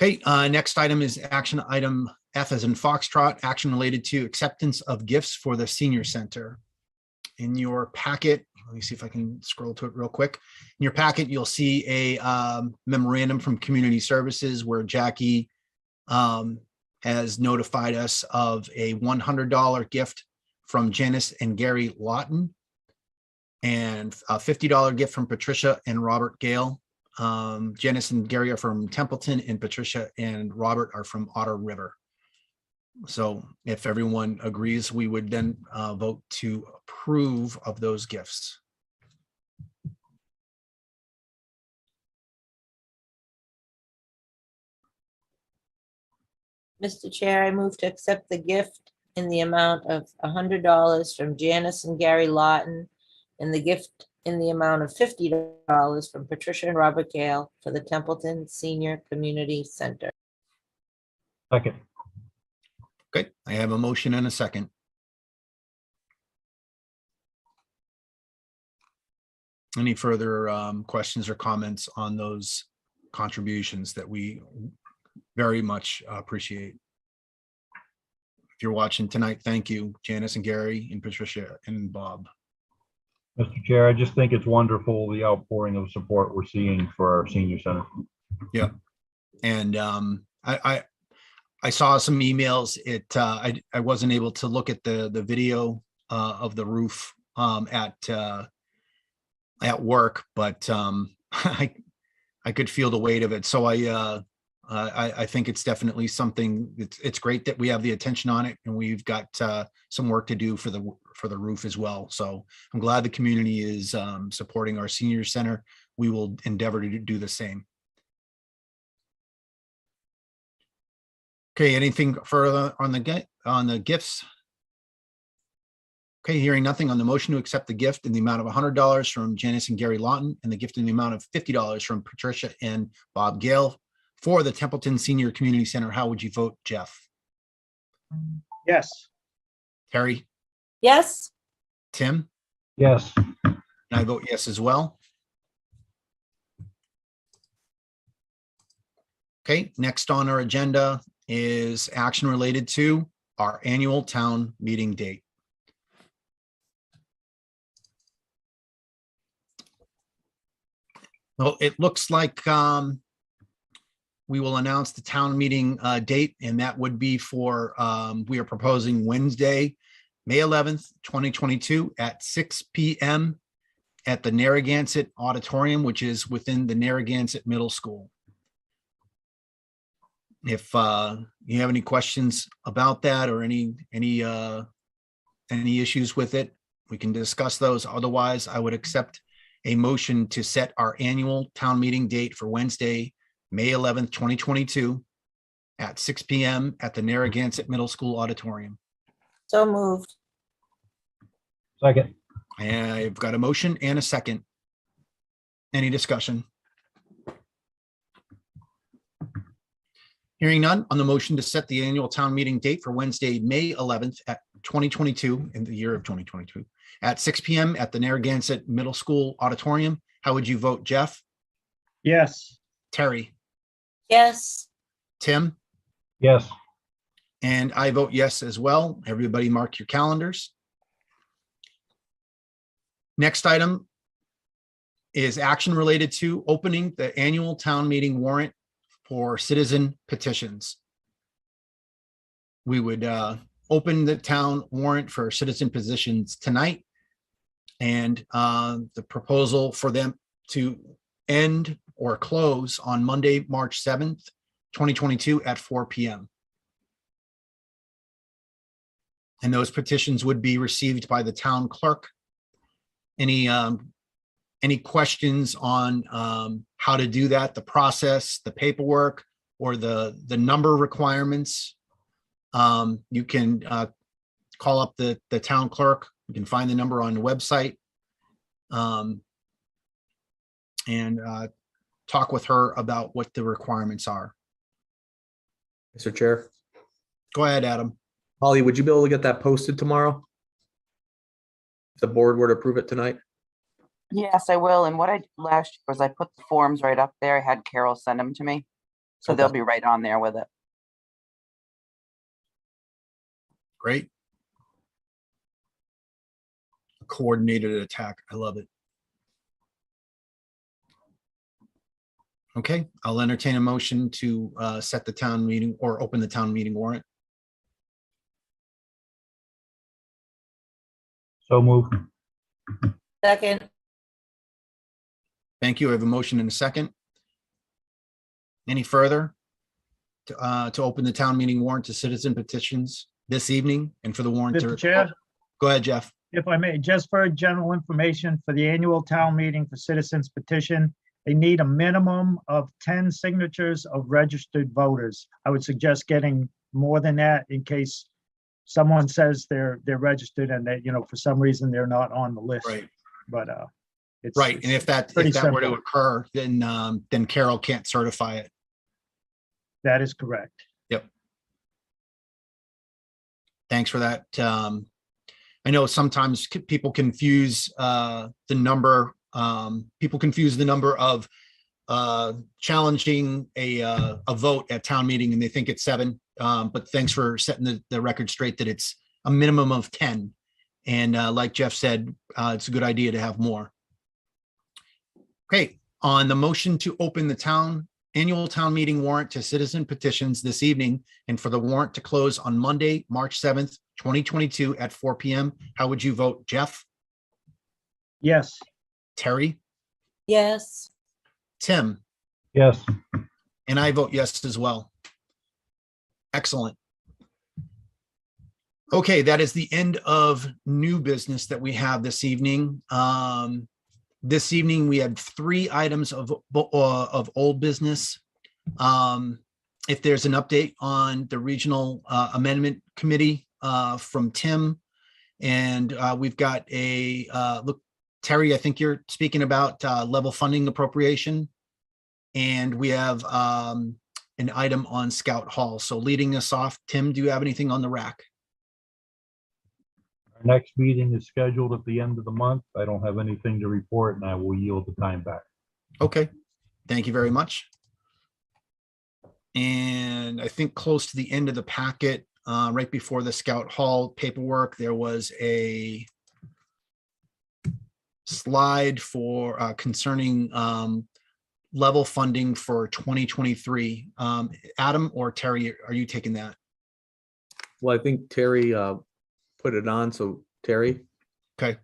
B: Okay, next item is action item F as in Foxtrot, action related to acceptance of gifts for the senior center. In your packet, let me see if I can scroll to it real quick. In your packet, you'll see a memorandum from Community Services where Jackie has notified us of a $100 gift from Janice and Gary Lawton and a $50 gift from Patricia and Robert Gale. Janice and Gary are from Templeton and Patricia and Robert are from Otter River. So if everyone agrees, we would then vote to approve of those gifts.
C: Mr. Chair, I move to accept the gift in the amount of $100 from Janice and Gary Lawton and the gift in the amount of $50 from Patricia and Robert Gale for the Templeton Senior Community Center.
D: Second.
B: Okay, I have a motion and a second. Any further questions or comments on those contributions that we very much appreciate? If you're watching tonight, thank you, Janice and Gary and Patricia and Bob.
D: Mr. Chair, I just think it's wonderful, the outpouring of support we're seeing for our senior center.
B: Yeah. And I saw some emails. I wasn't able to look at the video of the roof at work, but I could feel the weight of it. So I think it's definitely something. It's great that we have the attention on it, and we've got some work to do for the roof as well. So I'm glad the community is supporting our senior center. We will endeavor to do the same. Okay, anything further on the gifts? Okay, hearing nothing on the motion to accept the gift in the amount of $100 from Janice and Gary Lawton and the gift in the amount of $50 from Patricia and Bob Gale for the Templeton Senior Community Center, how would you vote, Jeff?
G: Yes.
B: Terry?
C: Yes,
B: Tim?
D: Yes.
B: And I vote yes as well. Okay, next on our agenda is action related to our annual town meeting date. Well, it looks like we will announce the town meeting date, and that would be for, we are proposing Wednesday, May 11th, 2022 at 6 p.m. at the Narragansett Auditorium, which is within the Narragansett Middle School. If you have any questions about that or any issues with it, we can discuss those. Otherwise, I would accept a motion to set our annual town meeting date for Wednesday, May 11th, 2022 at 6 p.m. at the Narragansett Middle School Auditorium.
C: so moved.
D: Second.
B: And I've got a motion and a second. Any discussion? Hearing none on the motion to set the annual town meeting date for Wednesday, May 11th at 2022 in the year of 2022 at 6 p.m. at the Narragansett Middle School Auditorium. How would you vote, Jeff?
G: Yes.
B: Terry?
C: Yes,
B: Tim?
D: Yes.
B: And I vote yes as well. Everybody mark your calendars. Next item is action related to opening the annual town meeting warrant for citizen petitions. We would open the town warrant for citizen petitions tonight. And the proposal for them to end or close on Monday, March 7th, 2022 at 4 p.m. And those petitions would be received by the town clerk. Any questions on how to do that, the process, the paperwork, or the number requirements? You can call up the town clerk. You can find the number on the website. And talk with her about what the requirements are.
F: Mr. Chair,
B: Go ahead, Adam.
F: Holly, would you be able to get that posted tomorrow? If the board were to approve it tonight?
H: Yes, I will. And what I did last year was I put the forms right up there. I had Carol send them to me. So they'll
B: Okay.
H: be right on there with it.
B: Great. A coordinated attack. I love it. Okay, I'll entertain a motion to set the town meeting or open the town meeting warrant.
D: So moved.
C: Second,
B: Thank you. I have a motion and a second. Any further? To open the town meeting warrant to citizen petitions this evening and for the warrant to.
G: Mr. Chair,
B: Go ahead, Jeff.
G: if I may, just for general information, for the annual town meeting for citizens petition, they need a minimum of 10 signatures of registered voters. I would suggest getting more than that in case someone says they're registered and that, for some reason they're not on the list.
B: Right,
G: But it's
B: right. And if that
G: pretty
B: were to
G: simple.
B: occur, then Carol can't certify it.
G: That is correct.
B: Thanks for that. I know sometimes people confuse the number. People confuse the number of challenging a vote at town meeting and they think it's 7. But thanks for setting the record straight that it's a minimum of 10. And like Jeff said, it's a good idea to have more. Okay, on the motion to open the annual town meeting warrant to citizen petitions this evening and for the warrant to close on Monday, March 7th, 2022 at 4 p.m. How would you vote, Jeff?
G: Yes,
B: Terry?
C: yes,
B: Tim?
D: Yes.
B: And I vote yes as well. Excellent. Okay, that is the end of new business that we have this evening. This evening, we had 3 items of old business. If there's an update on the Regional Amendment Committee from Tim, and we've got look, Terry, I think you're speaking about level funding appropriation, and we have an item on Scout Hall. So leading us off, Tim, do you have anything on the RAAC?
D: Our next meeting is scheduled at the end of the month. I don't have anything to report and I will yield the time back.
B: Okay, thank you very much. And I think close to the end of the packet, right before the Scout Hall paperwork, there was a slide for concerning level funding for 2023. Adam or Terry, are you taking that?
F: Well, I think Terry put it on. So Terry,
B: Okay,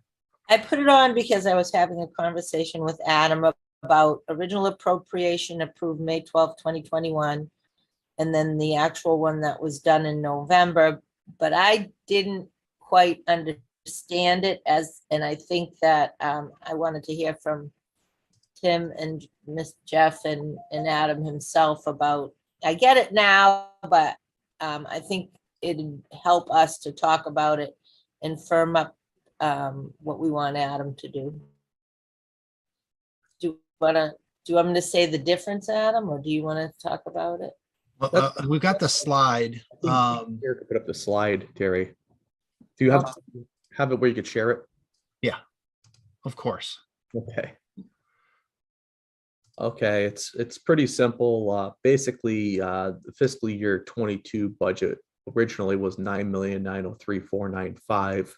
C: I put it on because I was having a conversation with Adam about original appropriation approved May 12th, 2021. And then the actual one that was done in November, but I didn't quite understand it and I think that I wanted to hear from Tim and Miss Jeff and Adam himself about, I get it now, but I think it'd help us to talk about it and firm up what we want Adam to do. Do you want me to say the difference, Adam, or do you want to talk about it?
B: well, we've got the slide.
F: here to put up the slide, Terry. Do you have it where you could share it?
B: Of course.
F: Okay. Okay, it's pretty simple. Basically, the fiscal year 22 budget originally was 9,903,495.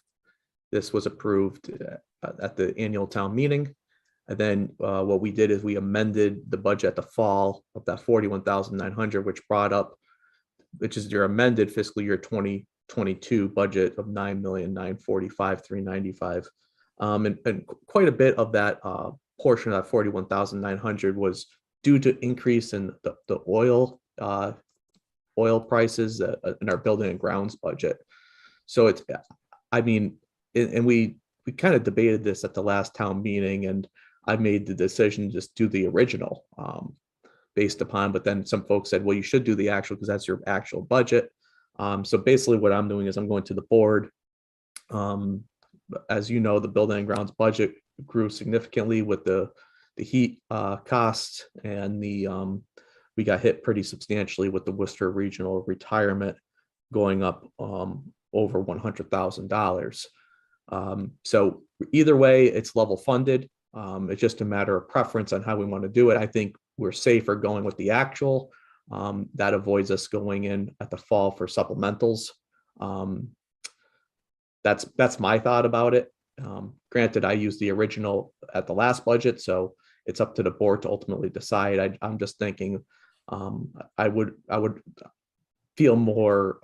F: This was approved at the annual town meeting. And then what we did is we amended the budget at the fall of that 41,900, which is your amended fiscal year 2022 budget of 9,945,395. And quite a bit of that portion of that 41,900 was due to increase in the oil prices in our building and grounds budget. So it's, I mean, and we kind of debated this at the last town meeting, and I made the decision to just do the original based upon, but then some folks said, well, you should do the actual because that's your actual budget. So basically what I'm doing is I'm going to the board. As you know, the building and grounds budget grew significantly with the heat costs, and we got hit pretty substantially with the Worcester Regional retirement going up over $100,000. So either way, it's level funded. It's just a matter of preference on how we want to do it. I think we're safer going with the actual. That avoids us going in at the fall for supplementals. That's my thought about it. Granted, I used the original at the last budget, so it's up to the board to ultimately decide. I'm just thinking I would feel more,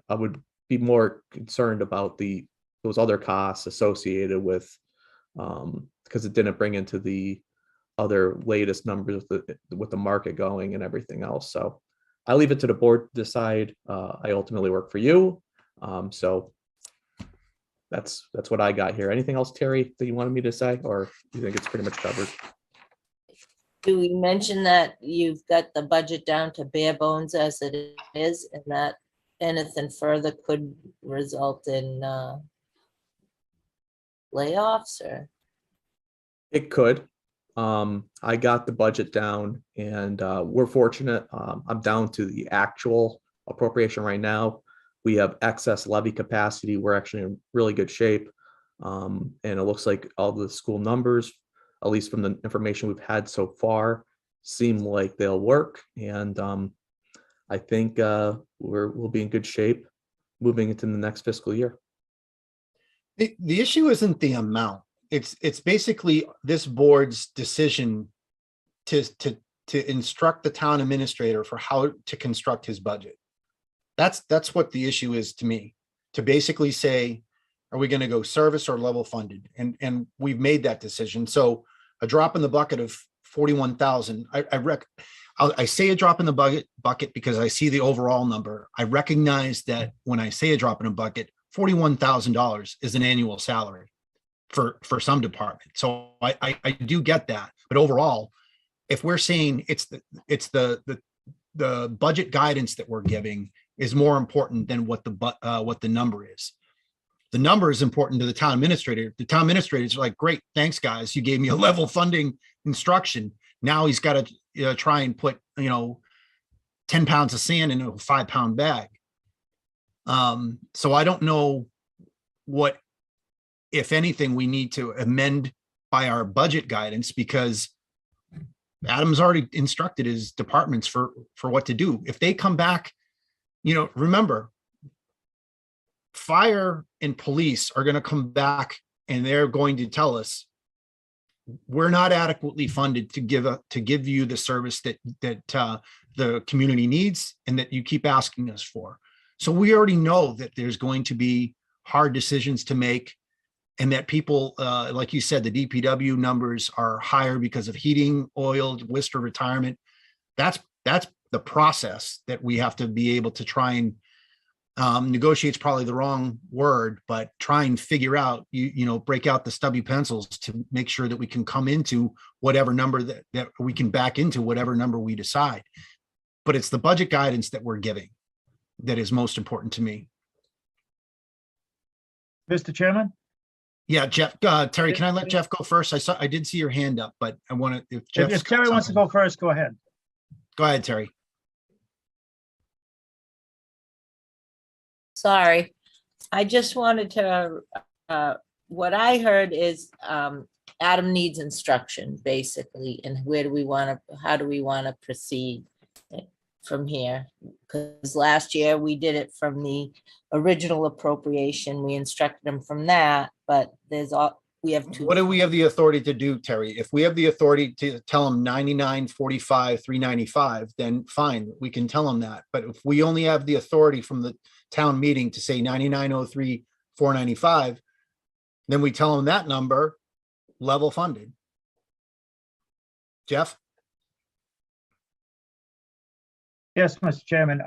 F: I would be more concerned about those other costs associated with, because it didn't bring into the other latest numbers with the market going and everything else. So I leave it to the board to decide. I ultimately work for you. So that's what I got here. Anything else, Terry, that you wanted me to say, or you think it's pretty much covered?
C: Do we mention that you've got the budget down to bare bones as it is, and that anything further could result in layoffs, or?
F: It could. I got the budget down, and we're fortunate. I'm down to the actual appropriation right now. We have excess levy capacity. We're actually in really good shape. And it looks like all the school numbers, at least from the information we've had so far, seem like they'll work. And I think we'll be in good shape moving into the next fiscal year.
B: The issue isn't the amount. It's basically this board's decision to instruct the town administrator for how to construct his budget. That's what the issue is to me, to basically say, are we going to go service or level funded? And we've made that decision. So a drop in the bucket of 41,000, I say a drop in the bucket because I see the overall number. I recognize that when I say a drop in a bucket, $41,000 is an annual salary for some department. So I do get that. But overall, if we're saying it's the budget guidance that we're giving is more important than what the number is. The number is important to the town administrator. The town administrator is like, great, thanks guys. You gave me a level funding instruction. Now he's got to try and put 10 pounds of sand in a 5-pound bag. So I don't know what, if anything, we need to amend by our budget guidance, because Adam's already instructed his departments for what to do. If they come back, remember, fire and police are going to come back and they're going to tell us we're not adequately funded to give you the service that the community needs and that you keep asking us for. So we already know that there's going to be hard decisions to make, and that people, like you said, the DPW numbers are higher because of heating, oil, Worcester retirement. That's the process that we have to be able to try and negotiate's probably the wrong word, but try and figure out, break out the stubby pencils to make sure that we can come into whatever number that we can back into whatever number we decide. But it's the budget guidance that we're giving that is most important to me.
G: Mr. Chairman?
B: Yeah, Jeff, Terry, can I let Jeff go first? I did see your hand up, but I want to,
G: If Terry wants to go first, go ahead.
B: Go ahead, Terry.
C: Sorry, I just wanted to, what I heard is Adam needs instruction, basically, and how do we want to proceed from here? Because last year we did it from the original appropriation. We instructed him from that, but we have two.
B: What do we have the authority to do, Terry? If we have the authority to tell them 99, 45, 395, then fine, we can tell them that. But if we only have the authority from the town meeting to say 9903, 495, then we tell them that number, level funded. Jeff?
G: Yes, Mr. Chairman.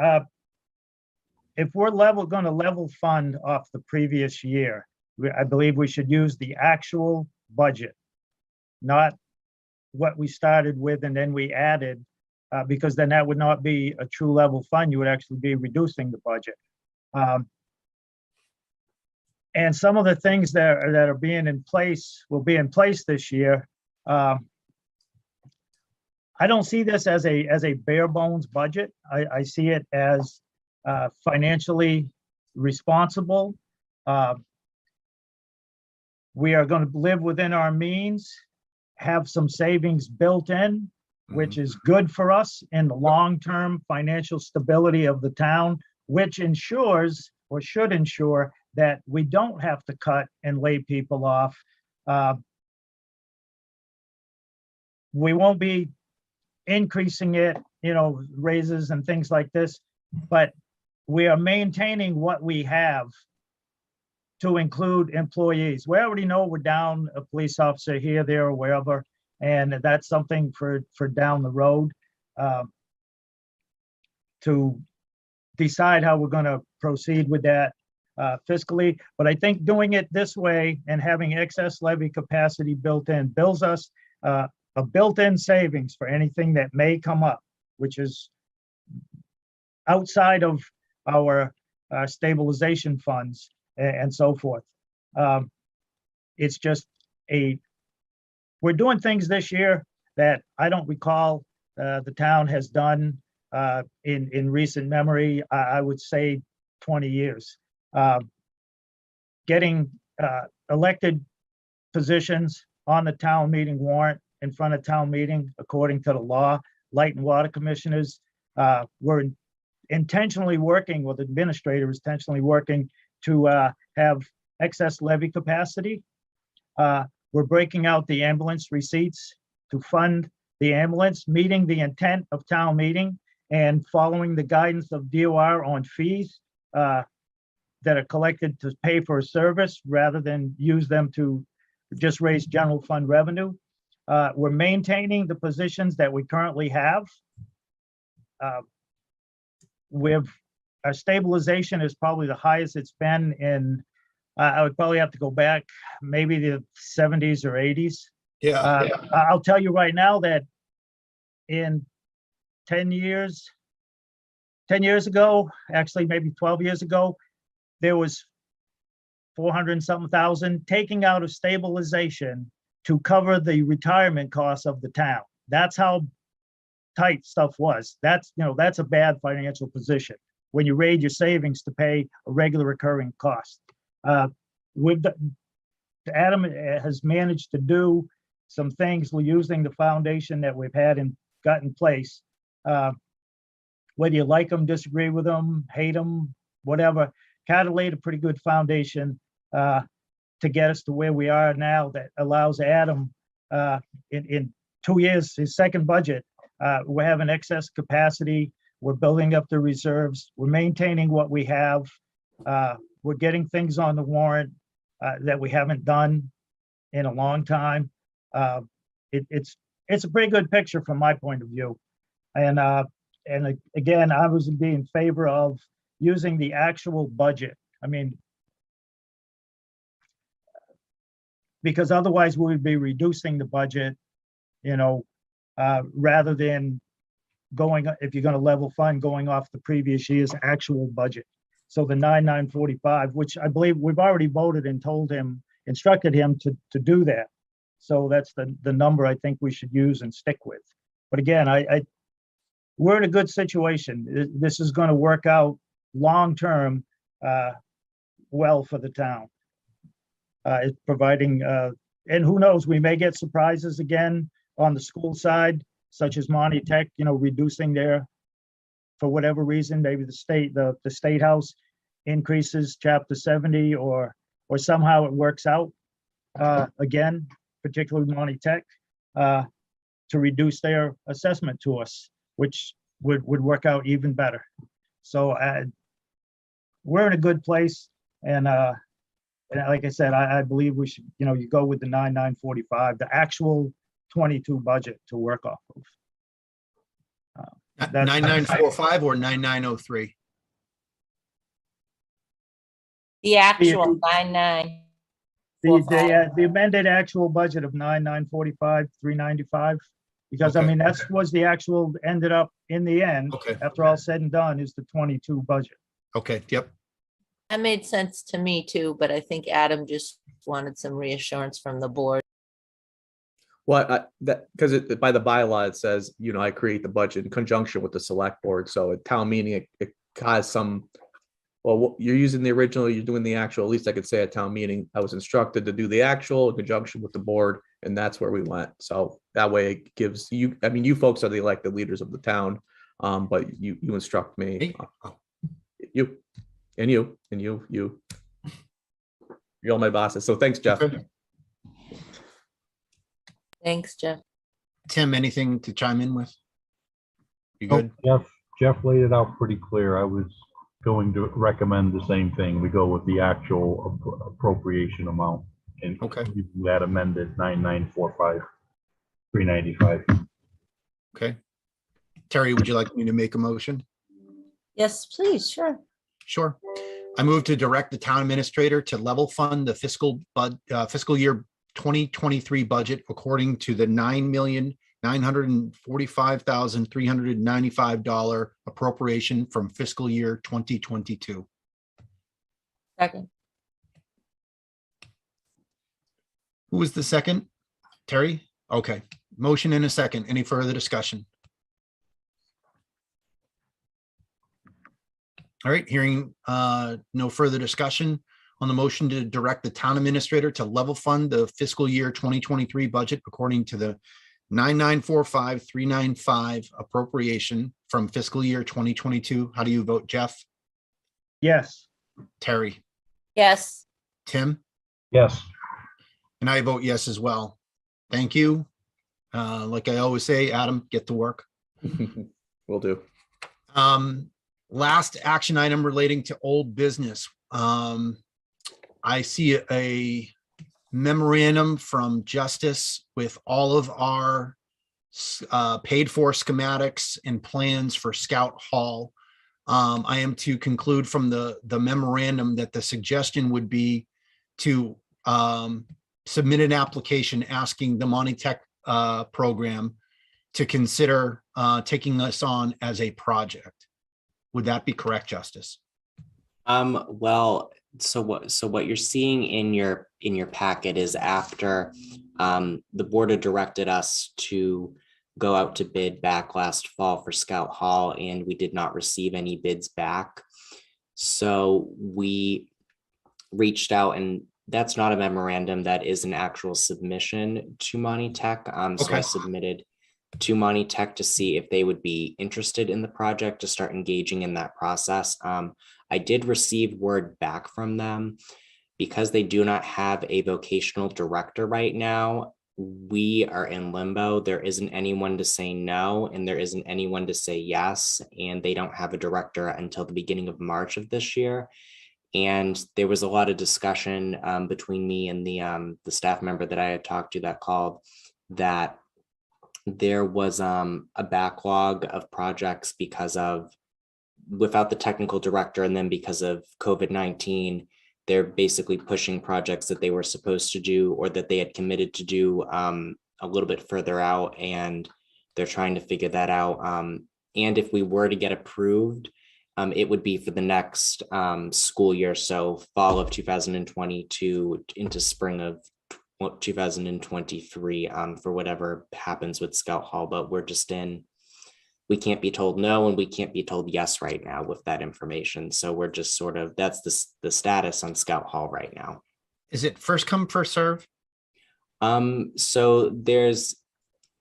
G: if we're gonna level fund off the previous year, I believe we should use the actual budget, not what we started with and then we added, because then that would not be a true level fund. You would actually be reducing the budget. And some of the things that are being in place, will be in place this year. I don't see this as a bare bones budget. I see it as financially responsible. We are going to live within our means, have some savings built in, which is good for us in the long-term financial stability of the town, which ensures or should ensure that we don't have to cut and lay people off. We won't be increasing it, raises and things like this, but we are maintaining what we have to include employees. We already know we're down a police officer here, there, or wherever, and that's something for down the road to decide how we're going to proceed with that fiscally. But I think doing it this way and having excess levy capacity built in builds us a built-in savings for anything that may come up, which is outside of our stabilization funds and so forth. It's just we're doing things this year that I don't recall the town has done in recent memory. I would say 20 years. Getting elected positions on the town meeting warrant in front of town meeting, according to the law, light and water commissioners, were intentionally working, with the administrator is intentionally working to have excess levy capacity. We're breaking out the ambulance receipts to fund the ambulance, meeting the intent of town meeting and following the guidance of DOR on fees that are collected to pay for a service rather than use them to just raise general fund revenue. We're maintaining the positions that we currently have. Our stabilization is probably the highest it's been in, I would probably have to go back maybe the 70s or 80s.
B: Yeah.
G: I'll tell you right now that in 10 years ago, actually maybe 12 years ago, there was 400 and something thousand taking out of stabilization to cover the retirement costs of the town. That's how tight stuff was. That's a bad financial position when you raid your savings to pay a regular recurring cost. Adam has managed to do some things using the foundation that we've had and got in place. Whether you like them, disagree with them, hate them, whatever, kind of laid a pretty good foundation to get us to where we are now, that allows Adam in 2 years, his second budget, we're having excess capacity. We're building up the reserves. We're maintaining what we have. We're getting things on the warrant that we haven't done in a long time. It's a pretty good picture from my point of view. And again, I was in favor of using the actual budget. I mean, because otherwise we would be reducing the budget, rather than going, if you're going to level fund, going off the previous year's actual budget. So the 9,945, which I believe we've already voted and instructed him to do that. So that's the number I think we should use and stick with. But again, we're in a good situation. This is going to work out long-term well for the town. It's providing, and who knows, we may get surprises again on the school side, such as Monty Tech, reducing for whatever reason, maybe the state house increases chapter 70 or somehow it works out again, particularly Monty Tech, to reduce their assessment to us, which would work out even better. So we're in a good place. And like I said, I believe we should, you go with the 9,945, the actual 22 budget to work off of.
B: 9945 or 9903?
C: The actual 9,945.
G: The amended actual budget of 9,945, 395. Because I
B: Okay.
G: mean, that's was the actual ended up in the end,
B: Okay,
G: after all said and done, is the 22 budget.
B: okay, yep.
C: That made sense to me too, but I think Adam just wanted some reassurance from the board.
F: Well, that, because by the bylaw, it says, I create the budget in conjunction with the select board. So at town meeting, it has some, well, you're using the original, you're doing the actual, at least I could say at town meeting, I was instructed to do the actual in conjunction with the board, and that's where we went. So that way it gives you, I mean, you folks are the elected leaders of the town, but you instruct me.
B: Hey, oh,
F: You, and you, and you. You're all my bosses. So thanks, Jeff.
B: good.
C: Thanks, Jeff.
B: Tim, anything to chime in with? You
D: Oh,
B: good?
D: Jeff laid it out pretty clear. I was going to recommend the same thing. We go with the actual appropriation amount and
B: Okay.
D: that amended 9,945, 395.
B: Okay. Terry, would you like me to make a motion?
C: Yes, please, sure.
B: Sure. I move to direct the town administrator to level fund the fiscal year 2023 budget according to the $9,945,395 appropriation from fiscal year 2022.
C: Second.
B: Who was the second? Terry? Okay. Motion in a second. Any further discussion? All right, hearing no further discussion on the motion to direct the town administrator to level fund the fiscal year 2023 budget according to the 9,945,395 appropriation from fiscal year 2022. How do you vote, Jeff?
G: Yes,
B: Terry?
C: Yes,
B: Tim?
D: Yes,
B: And I vote yes as well. Thank you. Like I always say, Adam, get to work.
F: Will do.
B: Last action item relating to old business. I see a memorandum from Justice with all of our paid for schematics and plans for Scout Hall. I am to conclude from the memorandum that the suggestion would be to submit an application asking the Monty Tech program to consider taking us on as a project. Would that be correct, Justice?
I: Well, so what you're seeing in your packet is after the board had directed us to go out to bid back last fall for Scout Hall, and we did not receive any bids back. So we reached out, and that's not a memorandum, that is an actual submission to Monty Tech. So I
B: Okay.
I: submitted to Monty Tech to see if they would be interested in the project to start engaging in that process. I did receive word back from them because they do not have a vocational director right now. We are in limbo. There isn't anyone to say no, and there isn't anyone to say yes, and they don't have a director until the beginning of March of this year. And there was a lot of discussion between me and the staff member that I had talked to that called, that there was a backlog of projects because of, without the technical director, and then because of COVID-19, they're basically pushing projects that they were supposed to do or that they had committed to do a little bit further out, and they're trying to figure that out. And if we were to get approved, it would be for the next school year, so fall of 2022 into spring of 2023 for whatever happens with Scout Hall. But we're just we can't be told no, and we can't be told yes right now with that information. So we're just sort of, that's the status on Scout Hall right now.
B: Is it first come, first serve?
I: So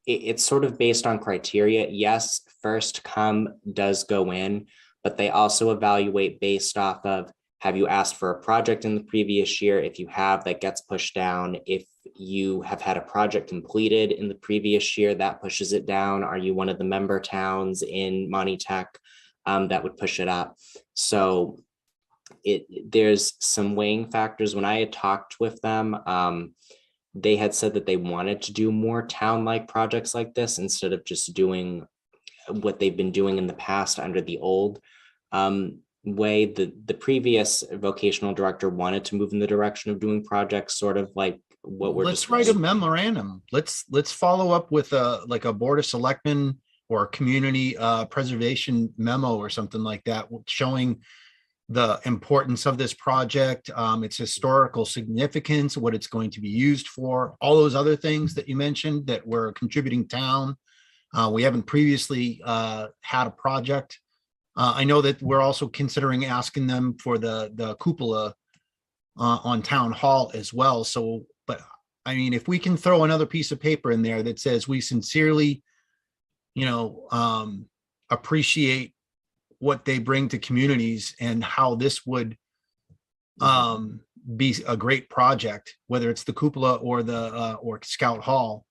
I: it's sort of based on criteria. Yes, first come does go in, but they also evaluate based off of, have you asked for a project in the previous year? If you have, that gets pushed down. If you have had a project completed in the previous year, that pushes it down. Are you one of the member towns in Monty Tech? That would push it up. So there's some weighing factors. When I had talked with them, they had said that they wanted to do more town-like projects like this instead of just doing what they've been doing in the past under the old way the previous vocational director wanted to move in the direction of doing projects sort of like what we're
B: Let's write a
I: discussing.
B: memorandum. Let's follow up with like a Board of Selectmen or a community preservation memo or something like that, showing the importance of this project, its historical significance, what it's going to be used for, all those other things that you mentioned that we're a contributing town. We haven't previously had a project. I know that we're also considering asking them for the cupola on Town Hall as well. So, but I mean, if we can throw another piece of paper in there that says we sincerely, appreciate what they bring to communities and how this would be a great project, whether it's the cupola or the or Scout Hall.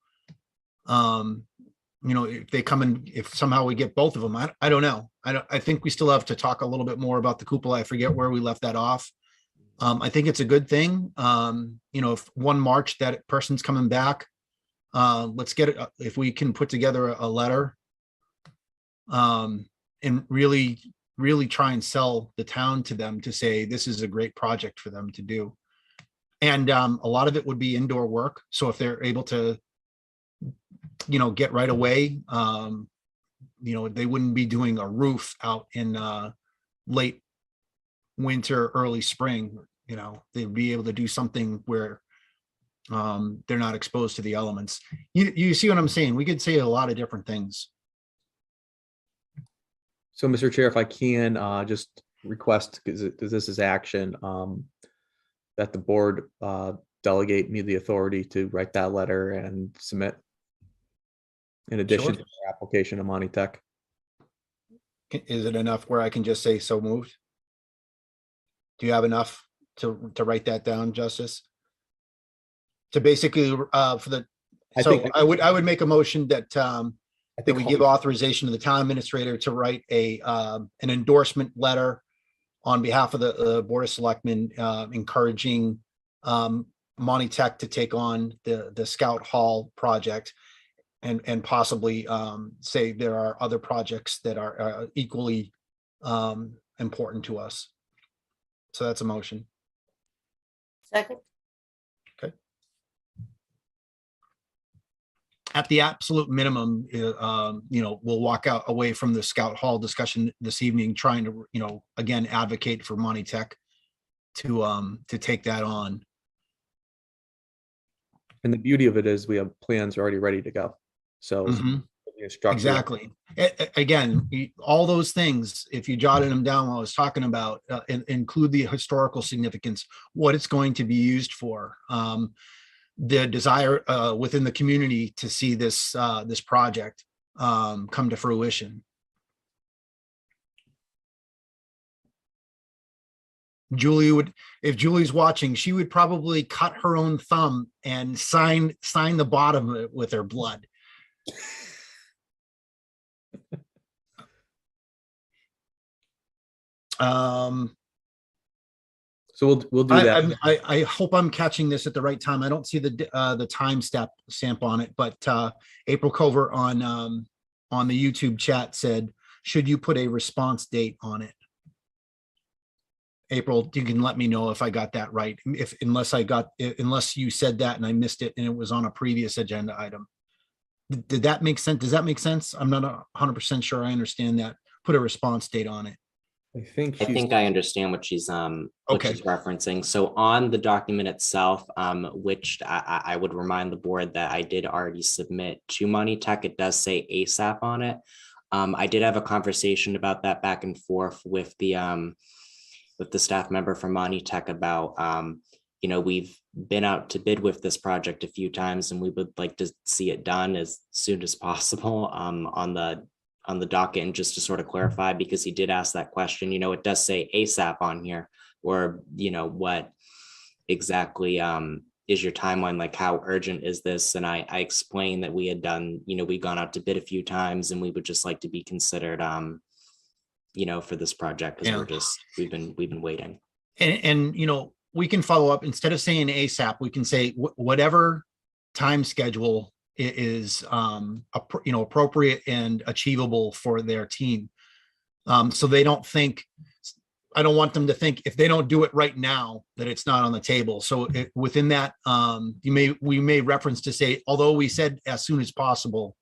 B: If they come in, if somehow we get both of them, I don't know. I think we still have to talk a little bit more about the cupola. I forget where we left that off. I think it's a good thing. If 1 March that person's coming back, let's get it. If we can put together a letter and really try and sell the town to them to say this is a great project for them to do. And a lot of it would be indoor work. So if they're able to, get right away, they wouldn't be doing a roof out in late winter, early spring. They'd be able to do something where they're not exposed to the elements. You see what I'm saying? We could say a lot of different things.
F: So, Mr. Chair, if I can just request, because this is action, that the board delegate me the authority to write that letter and submit in addition
B: Sure.
F: to the application of Monty Tech.
B: Is it enough where I can just say so moved? Do you have enough to write that down, Justice? To basically I would make a motion that that we give authorization to the town administrator to write an endorsement letter on behalf of the Board of Selectmen, encouraging Monty Tech to take on the Scout Hall project, and possibly say there are other projects that are equally important to us. So that's a motion.
C: Second,
B: At the absolute minimum, we'll walk out away from the Scout Hall discussion this evening, trying to, again, advocate for Monty Tech to take that on.
F: And the beauty of it is we have plans already ready to go. So
B: Mhm.
F: the instruction-
B: Exactly. Again, all those things, if you jotted them down while I was talking about, include the historical significance, what it's going to be used for, the desire within the community to see this project come to fruition. If Julie's watching, she would probably cut her own thumb and sign the bottom of it with her blood.
F: So we'll do that.
B: I hope I'm catching this at the right time. I don't see the time stamp on it, but April Cover on the YouTube chat said, should you put a response date on it? April, you can let me know if I got that right. Unless you said that and I missed it and it was on a previous agenda item. Did that make sense? Does that make sense? I'm not 100% sure I understand that. Put a response date on it.
F: I think
I: I understand what she's referencing. So on the document itself, which I would remind the board that I did already submit to Monty Tech, it does say ASAP on it. I did have a conversation about that back and forth with the staff member from Monty Tech about, we've been out to bid with this project a few times and we would like to see it done as soon as possible on the docket. And just to sort of clarify, because he did ask that question, it does say ASAP on here, or, what exactly is your timeline? Like, how urgent is this? And I explained that we had done, we'd gone out to bid a few times and we would just like to be considered, for this project, because we've been waiting.
B: And we can follow up. Instead of saying ASAP, we can say whatever time schedule is appropriate and achievable for their team, so they don't think I don't want them to think if they don't do it right now, that it's not on the table. So within that, we may reference to say, although we said as soon as possible,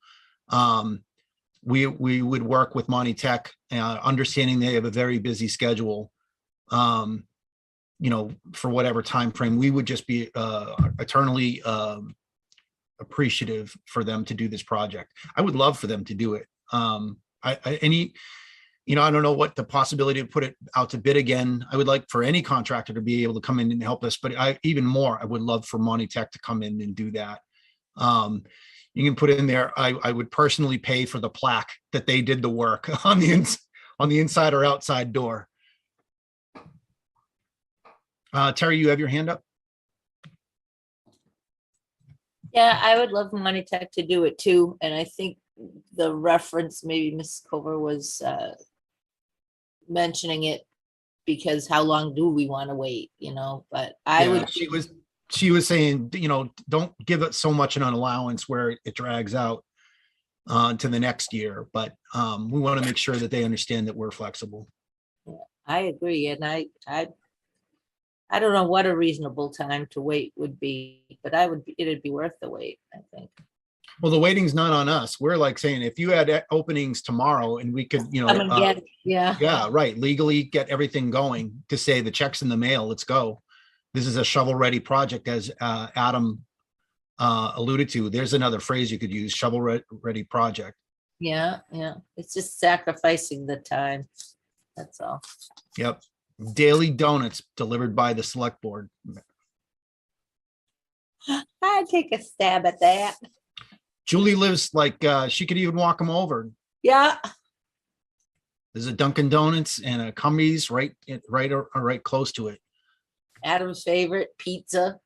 B: we would work with Monty Tech, understanding they have a very busy schedule. For whatever time frame, we would just be eternally appreciative for them to do this project. I would love for them to do it. I don't know what the possibility to put it out to bid again. I would like for any contractor to be able to come in and help us, but even more, I would love for Monty Tech to come in and do that. You can put in there, I would personally pay for the plaque that they did the work on the inside or outside door. Terry, you have your hand up?
C: Yeah, I would love Monty Tech to do it too. And I think the reference, maybe Ms. Cover was mentioning it because how long do we want to wait, but I would.
B: She was saying, don't give it so much an allowance where it drags out to the next year, but we want to make sure that they understand that we're flexible.
C: Yeah, I agree. And I don't know what a reasonable time to wait would be, but it'd be worth the wait, I think.
B: Well, the waiting's not on us. We're like saying, if you had openings tomorrow and we could,
C: Come and get it. Yeah.
B: yeah, right, legally get everything going to say the check's in the mail, let's go. This is a shovel-ready project, as Adam alluded to. There's another phrase you could use, shovel-ready project.
C: Yeah. It's just sacrificing the time. That's all.
B: Yep. Daily donuts delivered by the select board.
C: I'd take a stab at that.
B: Julie lives like, she could even walk them over.
C: Yeah.
B: There's a Dunkin' Donuts and a Cumbies right close to it.
C: Adam's favorite pizza.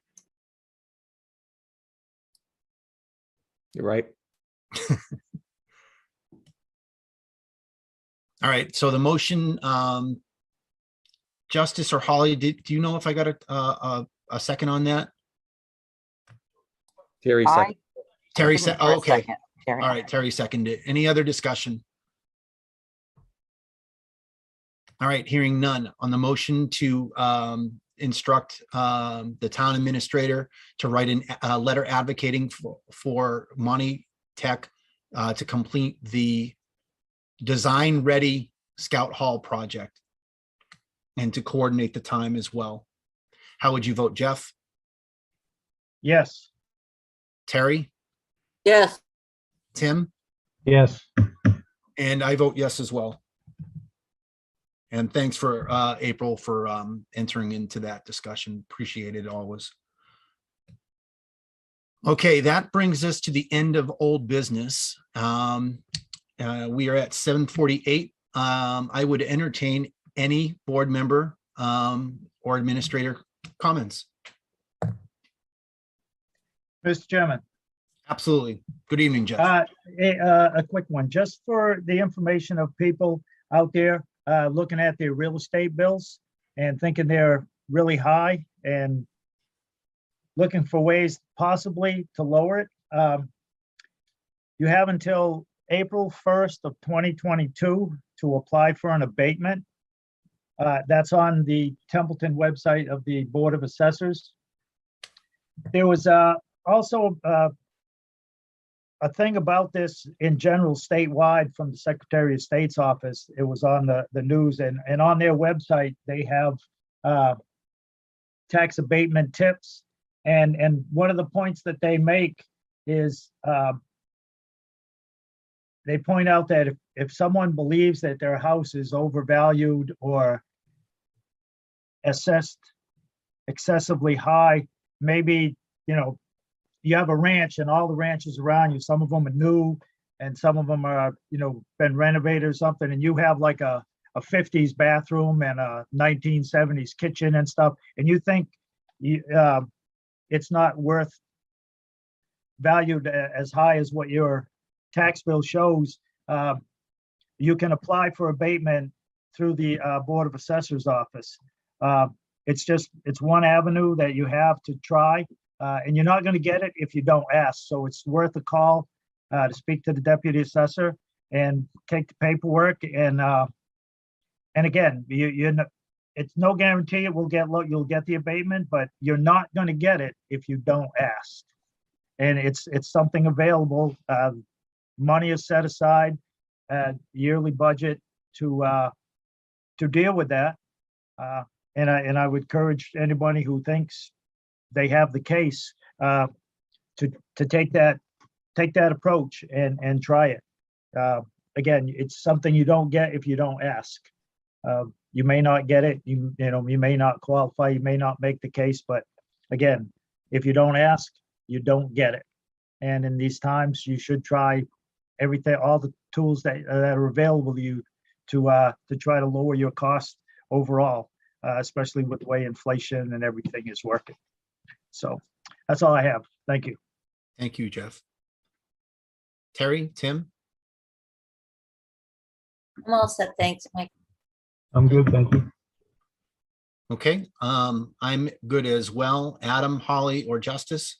F: You're right.
B: All right, so the motion, Justice or Holly, do you know if I got a second on that?
F: Terry second.
B: Terry said, oh, okay.
H: Terry.
B: All right, Terry seconded. Any other discussion? All right, hearing none on the motion to instruct the town administrator to write a letter advocating for Monty Tech to complete the design-ready Scout Hall project and to coordinate the time as well. How would you vote, Jeff?
G: Yes.
B: Terry?
C: Yes.
B: Tim?
D: Yes.
B: And I vote yes as well. And thanks for April for entering into that discussion. Appreciate it always. Okay, that brings us to the end of old business. We are at 7:48. I would entertain any board member or administrator comments.
G: Mr. Chairman.
B: Absolutely. Good evening, Jeff.
G: A quick one, just for the information of people out there looking at their real estate bills and thinking they're really high and looking for ways possibly to lower it. You have until April 1st of 2022 to apply for an abatement. That's on the Templeton website of the Board of Assessors. There was also a thing about this in general statewide from the Secretary of State's office. It was on the news, and on their website, they have tax abatement tips. And one of the points that they make is they point out that if someone believes that their house is overvalued or assessed excessively high, maybe, you have a ranch and all the ranches around you, some of them are new and some of them are, been renovated or something, and you have like a 50s bathroom and a 1970s kitchen and stuff, and you think it's not worth valued as high as what your tax bill shows, you can apply for abatement through the Board of Assessors office. It's one avenue that you have to try. And you're not going to get it if you don't ask. So it's worth a call to speak to the deputy assessor and take the paperwork. And again, it's no guarantee it will get, you'll get the abatement, but you're not gonna get it if you don't ask. And it's something available. Money is set aside, yearly budget to deal with that. And I would encourage anybody who thinks they have the case to take that approach and try it. Again, it's something you don't get if you don't ask. You may not get it, you may not qualify, you may not make the case, but again, if you don't ask, you don't get it. And in these times, you should try everything, all the tools that are available to you to try to lower your cost overall, especially with the way inflation and everything is working. So that's all I have. Thank you.
B: Thank you, Jeff. Terry, Tim?
C: I'm all set. Thanks, Mike.
D: I'm good, thank you.
B: Okay, I'm good as well. Adam, Holly, or Justice?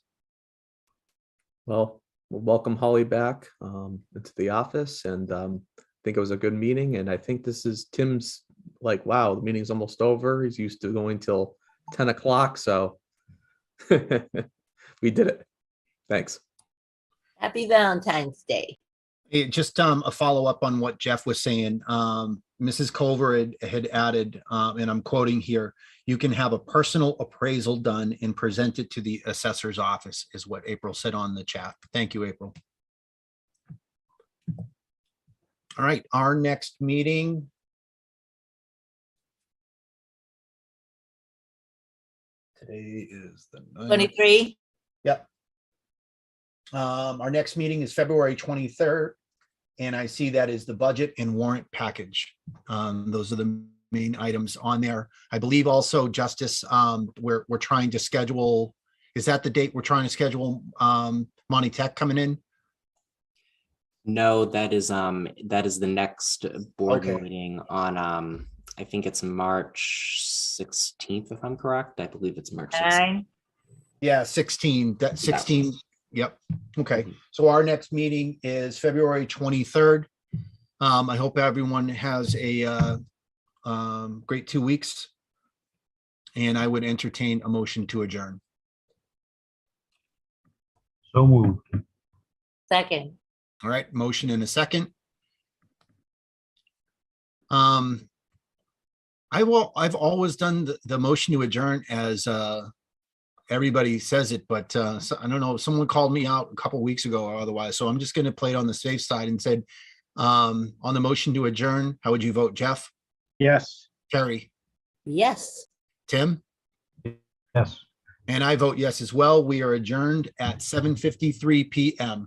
F: Well, we'll welcome Holly back into the office, and I think it was a good meeting, and I think this is Tim's, like, wow, the meeting's almost over. He's used to going till 10 o'clock, so we did it. Thanks.
C: Happy Valentine's Day.
B: Just a follow-up on what Jeff was saying. Mrs. Culver had added, and I'm quoting here, you can have a personal appraisal done and present it to the assessor's office, is what April said on the chat. Thank you, April. All right, our next meeting. Today is the 9th.
C: 23.
B: Yep. Our next meeting is February 23rd, and I see that is the budget and warrant package. Those are the main items on there. I believe also, Justice, we're trying to schedule, is that the date we're trying to schedule Monty Tech coming in?
I: No, that is the next board
B: Okay.
I: meeting on, I think it's March 16th, if I'm correct. I believe it's March 16th.
C: 9.
B: Yeah, 16, that 16. Yep. Okay. So our next meeting is February 23rd. I hope everyone has a great 2 weeks. And I would entertain a motion to adjourn.
D: So moved.
C: Second.
B: All right, motion in a second. I've always done the motion to adjourn as everybody says it, but so, I don't know, someone called me out a couple weeks ago or otherwise, so I'm just going to play it on the safe side and said, on the motion to adjourn, how would you vote, Jeff?
G: Yes.
B: Terry?
C: Yes.
B: Tim?
D: Yes.
B: And I vote yes as well. We are adjourned at 7:53 p.m.